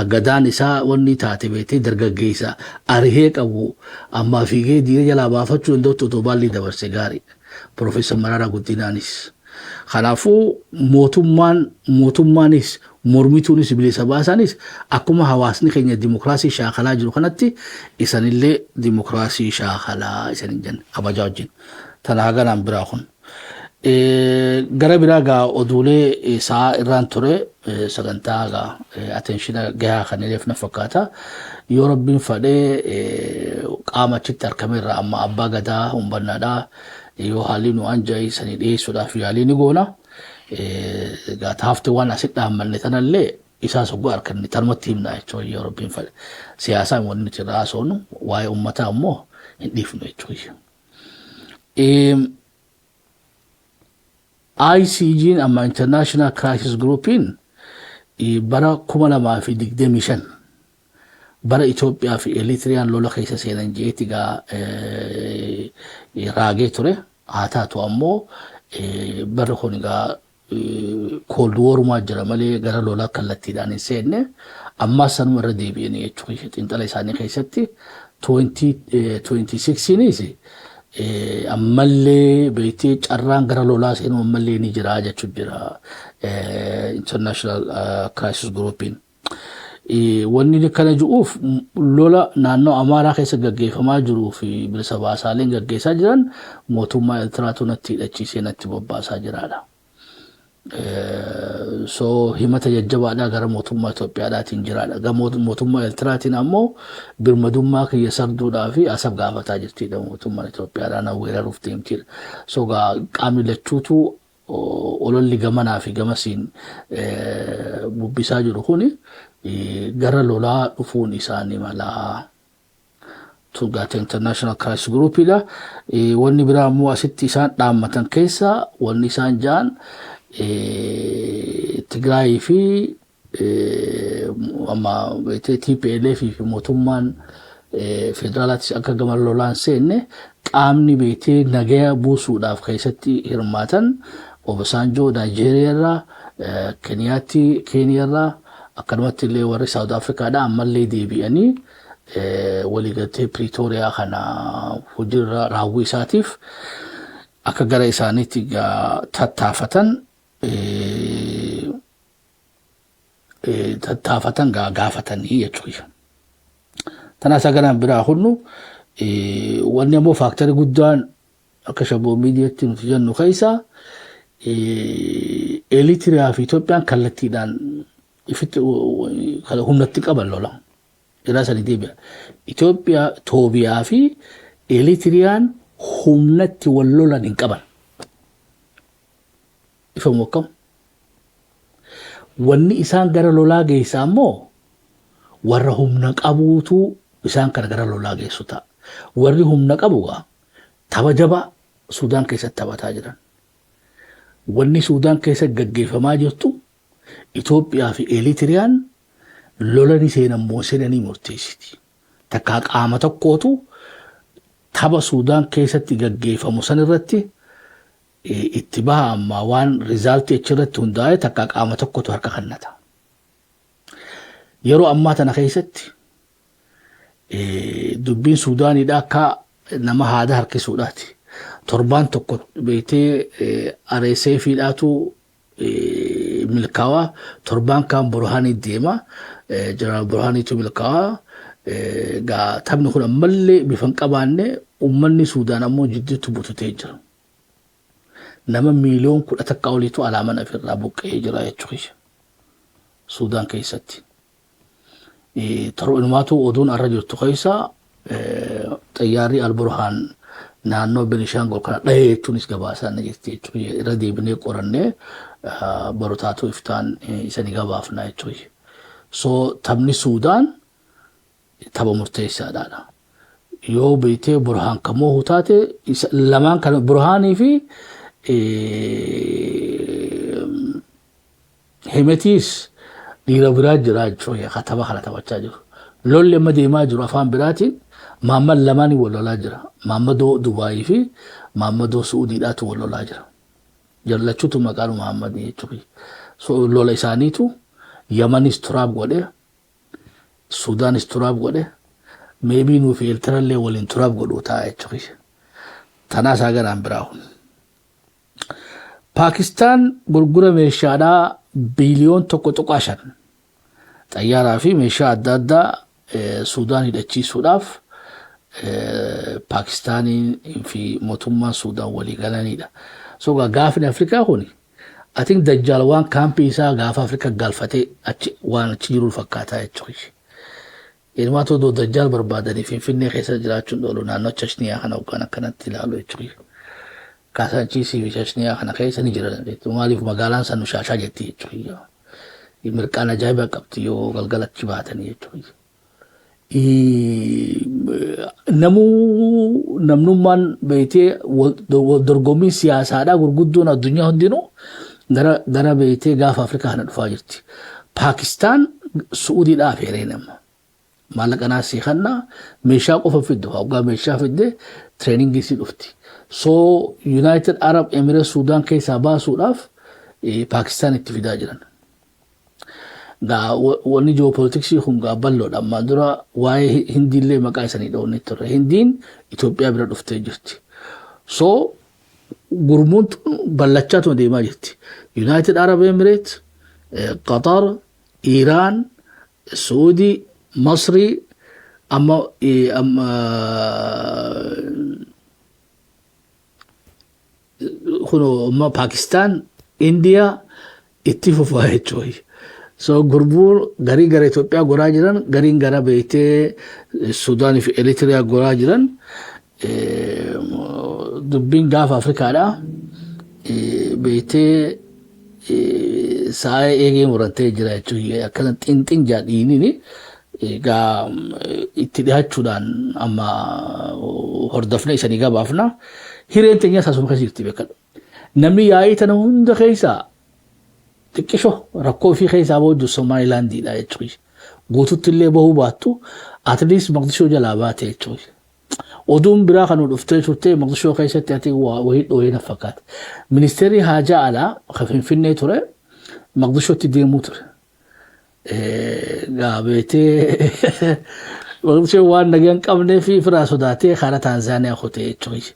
gadaan isaa wanni taate beetee dargaggeessa arihee qabu amma fiigee diina jalaa baafachuu danda'u otoo baalli dabarse gaarii. Profeesar Mararaa Guddinaanis. Kanaafuu mootummaanis mormituunis bilisa baasaanis akkuma hawaasni keenya dimokiraasii shaakalaa jiru kanatti isanillee dimokiraasii shaakalaa isanin jenna kabajaa wajjin. Tanaa ganaan biraa kun. Gara biraa gaa oduulee isaa irraan ture sagantaa gaa attenshina gahaa kan eleef na fakkaata. Yoo rabbiin fadhee qaama achitti argameerra amma abbaa gadaa humbannaadhaa yoo haalli nu anjaa sanii dhiyeessuudhaaf yaalii ni goona. Gaataa hafte waan asitti dhaammanne tanallee isaa soggoo arganne tanumatti himna jechuudha yoo rabbiin fadhe. Siyaasaan wanni nuti irraa haasofnu waa'ee uummataa immoo hin dhiifnu jechuudha. ICG'n amma International Crisis Group'n bara 2025 bara Itoophiyaa fi Eritiriyaan lola keessa seenan jeetti gaa raagee ture. Haa taatu ammoo bara kun gaa Cold War jira malee gara lola kallattiidhaan hin seenne ammas sanuma irra deebi'anii jechuudha. Xiinxala isaanii keessatti 2026nis ammallee beeytee carraan gara lolaa seenuu ammallee ni jira jechuudha jira International Crisis Group'n. Wanni kana jiruuf lola naannoo Amaaraa keessa gaggeeffamaa jiruu fi bilisa baasaaleen gaggeessaa jiran mootummaa Eertiraatu natti hidhachiisee natti bobbaasaa jiraadha. So himata jajjabaadhaa gara mootummaa Itoophiyaadhaatiin jiraadha. Gara mootummaa Eertiraatiin ammoo birmadummaa kiyya sarduudhaa fi asab gaafataa jirtidha mootummaan Itoophiyaadhaa na weeraruuf deemtidha. So qaamni lachuutu ololli gamanaa fi gamasiin bubbisaa jiru kuni gara lolaa dhufuun isaanii malaa tugaata International Crisis Group'idha. Wanni biraa immoo asitti isaan dhaammatan keessa wanni isaan jaan Tigraay fi amma TPLF fi mootummaan federaalaatis akka gama lolaan seenne qaamni beetee nagaya buusuudhaaf keessatti hirmaatan Obasanjoo Naayijeeriyaarraa Keeniyaarraa akkanumatti illee warri South Africaadhaa ammallee deebi'anii waliigaltee Pretoria kana hojiirra raawwii isaatiif akka gara isaaniitti tattaafatan gaafatanii jechuudha. Tanaa saganaan biraa hunnu wanni ammoo faaktarii guddaan akka shaboo miidiyaatti nuti jennu keessaa Eritiriyaa fi Itoophiyaan kallattiidhaan ifitti humnatti qaban lola. Irraa sanii deebi'a. Itoophiyaa fi Eritiriyaan humnatti wal lolan hin qaban. ifamu akkam wanni isaan gara lolaa geessaa ammoo warra humna qabuutu isaan kana gara lolaa geessu ta'a. Warri humna qabu tapha jabaa Sudaan keessatti taphataa jiran. Wanni Sudaan keessa gaggeeffamaa jirtu Itoophiyaa fi Eritiriyaan lolanii seenammoo seenanii murteessiti. Takkaa qaama tokkootu tapha Sudaan keessatti gaggeeffamu san irratti itti baha amma waan rizaaltii achirratti hundaa'e takkaa qaama tokkotu harka kennata. Yeroo ammaa tana keessatti dubbiin Sudaaniidha akka nama haada harkisuudhaati. Torbaan tokko beetee RSF'dhaatu milkaawaa torbaan kaan Burhaanii deema Jeneraal Burhaaniitu milkaawaa taphni kun ammallee bifa hin qabaanne uummanni Sudaan ammoo jidduutti bututee jira. Nama miiliyoon 10 takka oliitu alaaman ofirraa buqqa'ee jira jechuudha. Sudaan keessatti. Inumaatu oduun arra jirtu keessa xayyaarri Alburhaan naannoo Benishaangol kana dhahee jechuunis gabaasaan jirti jechuudha. Irra deebinee qorannee barotaatu iftaan isanii gabaafna jechuudha. So taphni Sudaan tapha murteessaadha. Yoo beetee Burhaan kamoo taate lamaan kan Burhaanii fi Hemetiis dhiira biraa jira jechuudha. Kataba kana taphachaa jiru. Lolli amma deemaa jiru afaan biraatiin Muhammad lamaanii wal lolaa jira. Muhammadoo Dubaayii fi Muhammadoo Suudiidhaatu wal lolaa jira. Jallachuutu maqaan Muhammad jechuudha. So lola isaaniitu Yamanis turaab godhe, Sudaanis turaab godhe, maybe nuuf Eertiraallee waliin turaab godhuu ta'a jechuudha. Tanaas haganaan biraa hun. Paakistaan gurgura meeshaadhaa biliyoon 1.5 xayyaaraa fi meeshaa adda addaa Sudaan hidhachiisuudhaaf Paakistaanii fi mootummaan Sudaan walii galanidha. So gaafni Afrikaa kuni I think Dajjal waan kaampii isaa gaafa Afrikaa galfatee waan achi jiru fakkaataa jechuudha. Ilmaatu doo Dajjal barbaadanii Finfinnee keessa jiraachuun dhoolu naannoo Chechniyaa kana hoggaan akkanatti ilaalu jechuudha. Kaasaanchiisii fi Chechniyaa kana keessa ni jiran jechuudha. Maaliif magaalaan san Shaashaa jetti jechuudha. Mirqaan ajaa'ibaa qabdi yoo galgalatti baatanii jechuudha. Namnummaan beetee dorgommii siyaasaadhaa gurguddoon addunyaa hundinuu gara beetee gaafa Afrikaa kana dhufaa jirti. Paakistaan Suudiidhaa feeree nama. Maallaqa naasii kannaa meeshaa qofa fiddu hoggaa meeshaa fidde treeningii si dhufti. So United Arab Emirates Sudaan keessaa baasuudhaaf Paakistaan itti fidaa jiran. Wanni geopolitiksii kun bal'oodha. Amma dura waa'ee Hindiillee maqaa isaanii dhoofne turre. Hindiin Itoophiyaa bira dhuftee jirti. So gurmuun ballachaatu deemaa jirti. United Arab Emirates, Qatar, Iran, Saudi, Masri, amma Pakistan, India itti fufaa jechuudha. So gurmuun garii gara Itoophiyaa goraa jiran, gariin gara beetee Sudaan fi Eritiriyaa goraa jiran dubbiin gaafa Afrikaadhaa beetee saa'ee eegee murantee jira jechuudha. Akkana xinxin jaadhiiniin egaa itti dhiyaachuudhaan amma hordofne isanii gabaafna. Hireen teenya saasuma keessa jirti beekadha. Namni yaa'ii tana hunda keessaa xiqqisho rakkoo fi keessaa booddee Somaalilaandiidha jechuudha. Guututti illee bahuu baattu atleast Maqdishoo jalaa baate jechuudha. Oduun biraa kan dhuftee turte Maqdishoo keessatti ati wayii dhooyee na fakkaata. Ministeerri haajaa alaa kan Finfinnee ture Maqdishootti deemuu ture. Gaabeetee Maqdishoo waan nagaan qabnee fi firaa sodaatee karaa Taanzaaniyaa kutee jechuudha.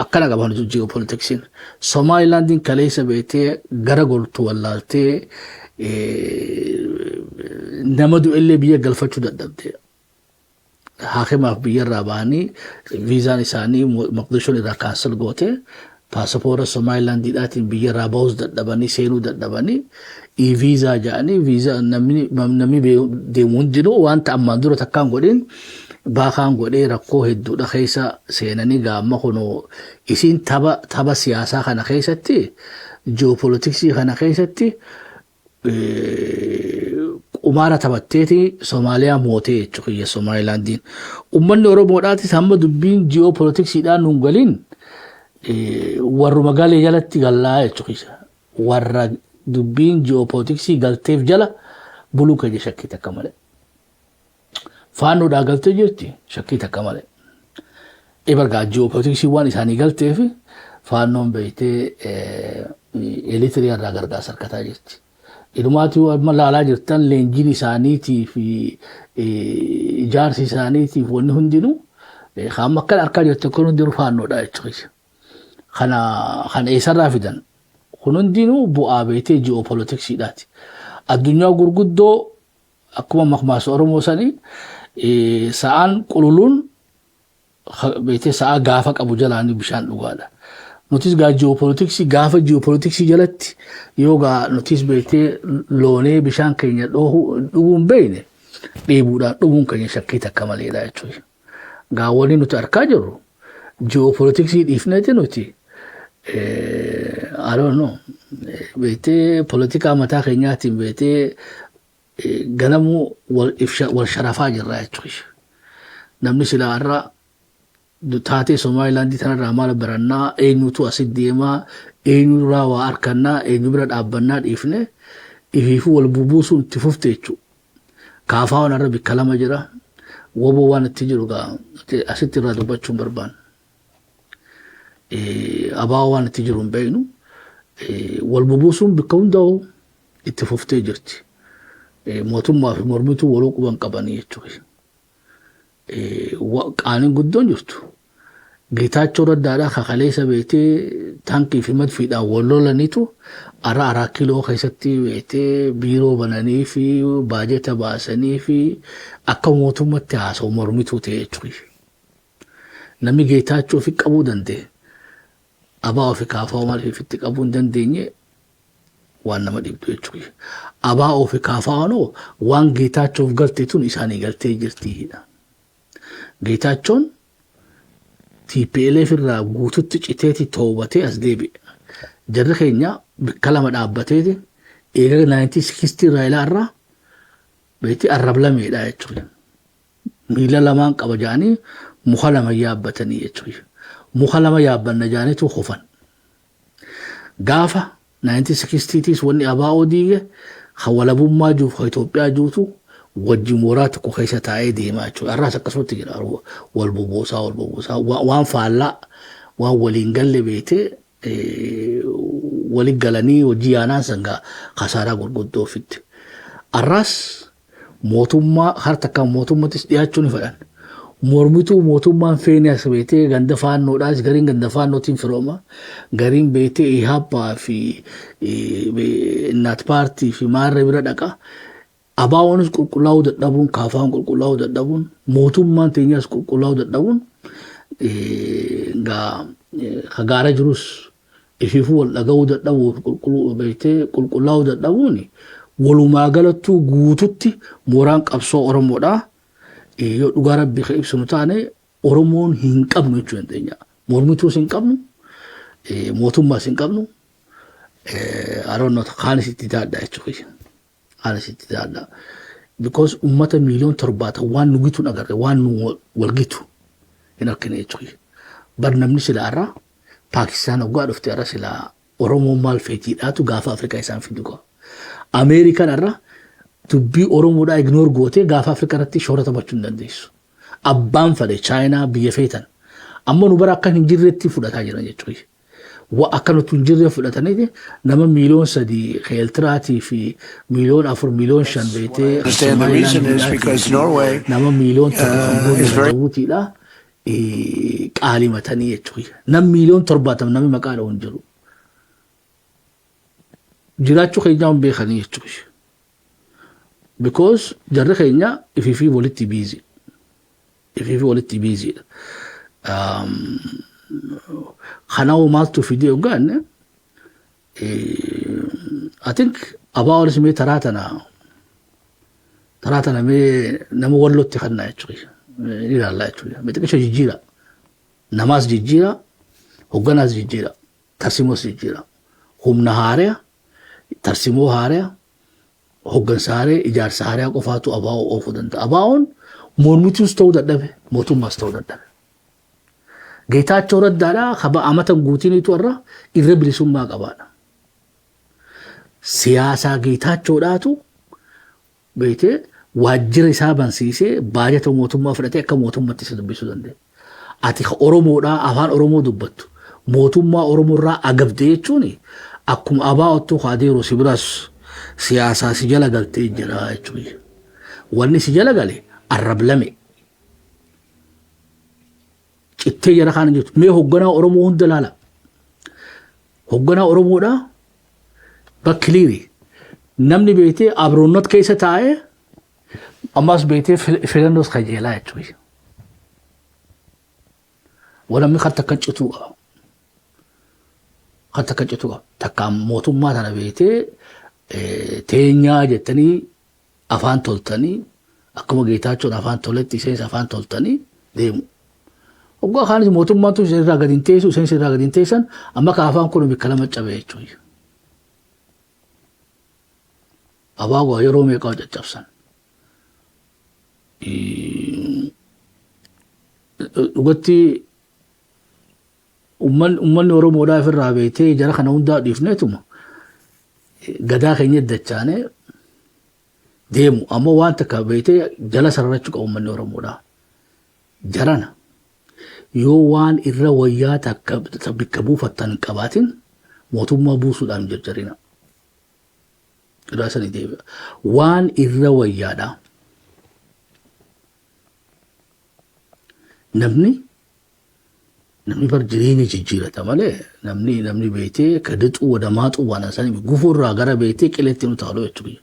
Akkana qaban geopolitiksiin Somaalilaandiin kaleessa beetee gara goltu wallaaltee nama du'ellee biyya galfachuu dadhabde. Haakimaaf biyyarraa bahanii viizaan isaanii Maqdishoon irraa kaansel goote paasapoora Somaalilaandiidhaatiin biyyarraa bahus dadhabanii seenuu dadhabanii viizaa jedhanii viizaa namni deemu hundinuu wanta ammaan dura takkaan godhin baakaan godhee rakkoo hedduudha keessa seenanii gaamma kunoo isin tapha siyaasaa kana keessatti ji'oopolitiksii kana keessatti umaara taphatteeti Somaaliyaa mootee jechuudha Somaalilaandiin. Uummanni Oromoodhaatis hamma dubbiin ji'oopolitiksiidhaan nuun galiin warruma galee jalatti gallaa jechuudha. Warra dubbiin ji'oopolitiksii galteef jala buluu keenya shakkii takka malee. Faannoodhaa galtee jirti shakkii takka malee. Ebargaa ji'oopolitiksii waan isaanii galteef faannoon beeytee eleetirii irraa gargaarsa harkataa jirti. Idumaati amma laalaa jirtan leenjiin isaaniitii fi ijaarsi isaaniitiif wanni hundinuu hamma akkan harkaa jirtan kun hundinuu faannoodha jechuudha. Kana eessarraa fidan kun hundinuu bu'aa beeytee ji'oopolitiksiidhaati. Addunyaa gurguddoo akkuma makmaasa Oromoo sanii sa'aan qululuun beeytee sa'a gaafa qabu jalaanii bishaan dhugaadha. Nutis gaa ji'oopolitiksii gaafa ji'oopolitiksii jalatti yoo gaa nutis beeytee loonee bishaan keenya dhuguun beeyne dheebuudhaan dhuguun keenya shakkii takka maleedha jechuudha. Gaa wanni nuti argaa jirru ji'oopolitiksii dhiifneeti nuti I don't know beeytee politikaa mataa keenyaatiin beeytee ganamuu wal sharafaa jirra jechuudha. Namni silaa irraa taatee Somaalilaandii tanarraa maal barannaa eenyutu asit deemaa eenyurraa waa harkannaa eenyu bira dhaabbannaa dhiifne ifiifuu wal bubuusuun itti fufte jechuudha. Kaafaa waan irra bikka lama jira woboo waan itti jiru asitti irraa dubbachuun barbaanna. Abaa waan itti jiru hin beeknu wal bubuusuun bikka hundaa'u itti fuftee jirti. Mootummaa fi mormituu waloo quban qabanii jechuudha. Qaaniin guddoon jirtu. Geetaachoo Raddaadhaa kakaleessa beetee taankii fi madfiidhaan wal lolaniitu araa kiloo keessatti beetee biiroo bananii fi baajeta baasanii fi akka mootummatti haasa'u mormituu ta'e jechuudha. Namni Geetaachoo fi qabuu danda'e abaa ofii kaafaa maaliif itti qabuu hin dandeenye waan nama dhibdu jechuudha. Abaa ofii kaafaa waan Geetaachoof galte tun isaanii galtee jirtiidha. Geetaachoon TPLF irraa guututti citeeti toobatee as deebi'e. Jarri keenya bikka lama dhaabbateeti eega 1960 Raayilaa irraa beektii arrablameedha jechuudha. Miila lamaan qaba jaanii muka lama yaabbatanii jechuudha. Muka lama yaabbanna jaaniitu hofan. Gaafa 1960s wanni abaa'oo diige hawalabummaa juuf Itoophiyaa juutu wajji mooraa tokko keessa taa'ee deemaa jechuudha. Arraas akkasumatti jira wal bubuusaa waan faallaa waan waliin galle beetee waliin galanii hojii yaanaan sangaa kasaaraa gurguddoo ofitti. Arraas mootummaa harta kan mootummaattis dhiyaachuun fedhan. Mormituu mootummaan feenas beetee ganda faannoodhaas gariin ganda faannootiin firooma gariin beetee Ihaabbaa fi Innaat Paartii fi maarree bira dhaqa. Abaa'oonis qulqullaa'uu dadhabuun kaafaan qulqullaa'uu dadhabuun mootummaan teenyaas qulqullaa'uu dadhabuun gaara jirus ifiifuu wal dhaga'uu dadhabuuf qulqullaa'uu dadhabuun walumaa galattuu guututti mooraan qabsoo Oromoodhaa yoo dhugaa rabbii kan ibsinu taane Oromoon hin qabnu jechuu dandeenya. Mormituus hin qabnu mootummaas hin qabnu kaanis itti daadhaa jechuudha. Kaanis itti daadhaa. Because ummata miiliyoon 7 waan nu gitu agarre waan nu wal gitu hin argine jechuudha. Bar namni silaa irraa Paakistaan hoggaa dhufte irra silaa Oromoo maal feetiidhaatu gaafa Afrikaa isaan fidu. Ameerikaan irraa dubbii Oromoodhaa ignoor gootee gaafa Afrikaa irratti shoora taphachuu hin dandeessu. Abbaan fedhe Chaayinaa biyya feetan. Amma nu bara akka hin jirretti fudhataa jiran jechuudha. Akka nuti hin jirre fudhatanii nama miiliyoon 3 Eertiraatii fi miiliyoon 4 miiliyoon 5 beetee nama miiliyoon 1 Jibuutiidhaa qaalimatanii jechuudha. Nam miiliyoon 70 namni maqaa dhawun jiru. Jiraachuu keenya hin beekanii jechuudha. Because jarri keenya ifiifii walitti biizi. Ifiifii walitti biiziidha. Kanaafuu maaltu fidee ogaanne I think abaa'oonis mee taraa tana mee nama wallotti kannaa jechuudha. ilaallaachuu beexiqisha jijjiira namaas jijjiira hogganaas jijjiira tarsimoos jijjiira humna haaraa tarsimoo haaraa hoggansa haaraa ijaarsa haaraa qofaatu abaa'oo oofuu danda'a abaa'oon mormituus ta'uu dadhabe mootummaas ta'uu dadhabe geetaachoo raddaadhaa kaba amatan guutiniitu irra irra bilisummaa qabaadha siyaasaa geetaachoodhaatu beekee waajjira isaa bansiisee baajata mootummaa fudhatee akka mootummaatti isa dubbisuu dandeenya. Ati Oromoodhaa afaan Oromoo dubbattu mootummaa Oromoorraa agabdee jechuun akkuma abaa'ottu haadeeru si biraas siyaasaa si jala galtee jira jechuudha. Wanni si jala gale arrablame. Cittee jara kana jettu mee hoogganaa Oromoo hunda laala. Hoogganaa Oromoodhaa bakkiliiri namni beetee abroonnot keessa taa'ee ammas beetee filannoos qajeelaa jechuudha. Walamni kan takka cituu qaba. Kan takka cituu qaba. Takka mootummaa tana beetee teenyaa jettanii afaan toltanii akkuma geetaachoon afaan toletti iseenis afaan toltanii deemu. Oggaa kaanis mootummaan tun irraa gadi hin teessu iseenis irraa gadi hin teessan amma ka afaan kun bikka lama cabee jechuudha. Abaagoo yeroo meeqaa caccabsan. Dhugatti ummanni Oromoodhaa ofirraa beetee jara kana hundaa dhiifneetuma gadaa keenya dachaanee deemu ammoo waan takka beetee jala sararachuu qabu ummanni Oromoodhaa. Jarana yoo waan irra wayyaa takka bikka buufattan hin qabaatin mootummaa buusuudhaan jarjarina. Irraa sanii deebi'a. Waan irra wayyaadhaa. Namni bar jireenya jijjiirata malee namni beetee ka dixuu wadamaaxuu waan asanii gufuurraa gara beetee qileetti nu taa'u jechuudha.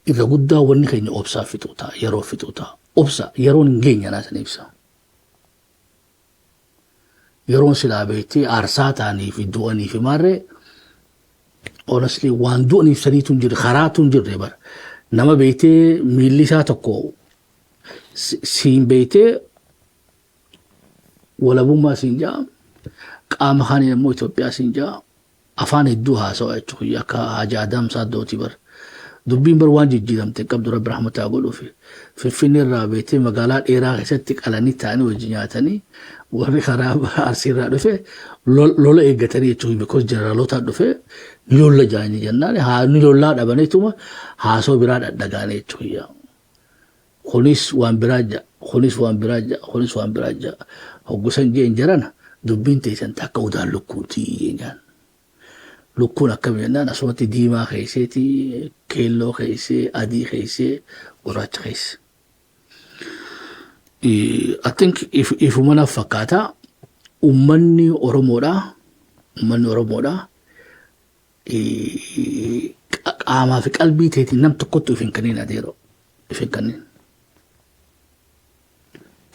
Irra guddaa wanni keenya obsaa fixuu ta'a yeroo fixuu ta'a obsa yeroon hin geenye naasan ibsa. Yeroon silaa beetee aarsaa ta'anii fi du'anii fi maarree honestly waan du'aniif saniitu hin jirre karaatu hin jirre bara nama beetee miilli isaa tokko siin beetee walabummaa siin jaa qaama kaanii immoo Itoophiyaa siin jaa afaan hedduu haasawaa jechuudha akka Haaji Adam Saaddooti bara dubbiin bara waan jijjiiramte qabdu Rabbi rahmataa godhuufi Finfinnee irraa beetee magaalaa dheeraa keessatti qalanii ta'anii wajji nyaatanii warri karaa Arsiirraa dhufe lola eeggatanii jechuudha because jeneraalota dhufe lola jaanii jennaan ni lollaa dhabaneetuma haasoo biraa dhadhagaanii jechuudha. Kunis waan biraa ja'a hoggusan jeen jarana dubbiin teessan takka udaan lukkuutii jeenyaan. Lukkuun akkam jennaan asumatti diimaa keesseeti keelloo keessee adii keessee gurraacha keessa. I think ifumana fakkaataa ummanni Oromoodhaa qaamaa fi qalbii teetiin nam tokkotti of hin kanneen adeero of hin kanneen.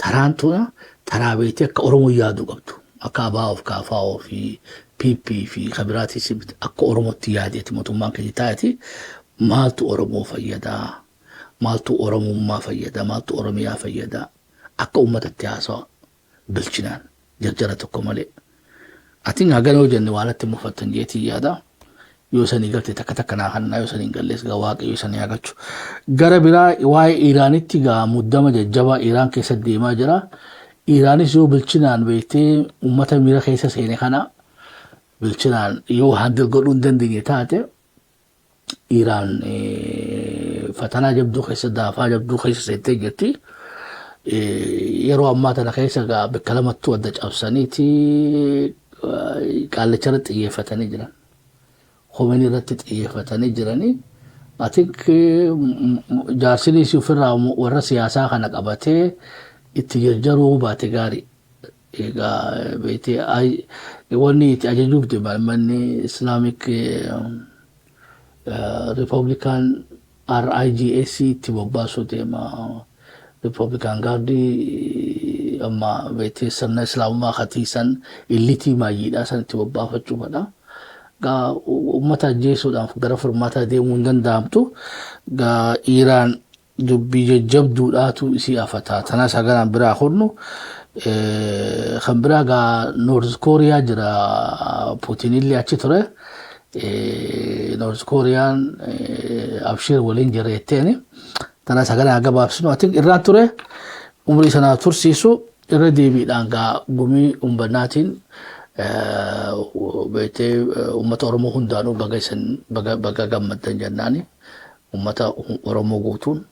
Taraan tuna taraa beetee akka Oromoo yaadu qabdu akka ABO fi KFO fi PP fi kabiraatis akka Oromootti yaadeeti mootummaan keenya taa'eeti maaltu Oromoo fayyadaa maaltu Oromummaa fayyadaa maaltu Oromiyaa fayyadaa akka uummatatti haasawa bilchinaan jarjara tokko malee. Ati hagan yoo jenne waan itti mufattan jeetii yaada yoo sanii galtee takka naa kannaa yoo sanii gallees gaa waaqayyo sanii hagachu. Gara biraa waa'ee Iraanitti gaa muddama jajjabaa Iraan keessa deemaa jira. Iraanis yoo bilchinaan beektee uummata miira keessa seene kana bilchinaan yoo handil godhuu hin dandeenye taate Iraan fatanaa jabduu keessa daafaa jabduu keessa seentee jirti. Yeroo ammaa tana keessa gaa bakka lamattuu adda cabsaniiti qaallicha irratti xiyyeeffatanii jiran. Khomeini irratti xiyyeeffatanii jiranii. I think jaarsinis ofirraa warra siyaasaa kana qabatee itti jarjaruu baate gaarii. Egaa beetee wanni itti ajajuuf deeman manni Islamic Republican RIGS itti bobbaasuu deema. Republican Guardii amma beetee sirna Islaamummaa khatiisan illitii maayyiidhaa san itti bobbaafachuu fedha. Gaa uummata ajjeesuudhaaf gara furmaataa deemuu hin danda'amtu. Gaa Iraan dubbii jabduudhaatu isii afataa tanaa sagalaan biraa hodnu kan biraa gaa North Korea jira Putinillee achi ture North Koreaan abshir waliin jireetteeni tanaa sagalaan gabaabsinu atin irraan ture umrii sanaa tursiisu irra deebiidhaan gaa gumii umbannaatiin beetee ummata Oromoo hundaanuu baga gammaddan jennaani ummata Oromoo guutuun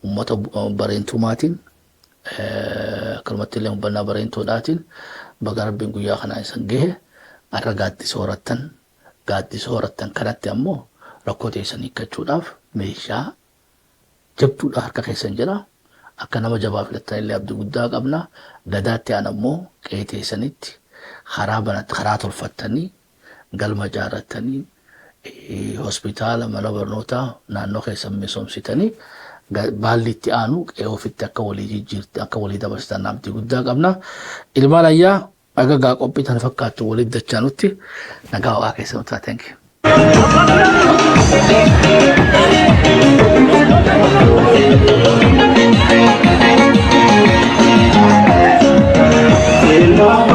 ummata bareentumaatiin kalmattilee umbannaa bareentuudhaatiin baga Rabbiin guyyaa kanaa isan gahe arra gaaddisa horattan kanatti ammoo rakkoo teessan hiikkachuudhaaf meeshaa jabduudha harka keessan jira akka nama jabaa filattanillee abdii guddaa qabna gadaatti aan ammoo qe'ee teessanitti karaa tolfattanii galma jaarrattanii hospitaala mana barnootaa naannoo keessan misoomsitanii baalli itti aanu qe'ee ofitti akka walii jijjiirti akka walii dabarsitan abdii guddaa qabna ilmaan ayyaa agagaa qophii tan fakkaattu waliif dachaanutti nagaa waa keessan utaa thank you. Ilma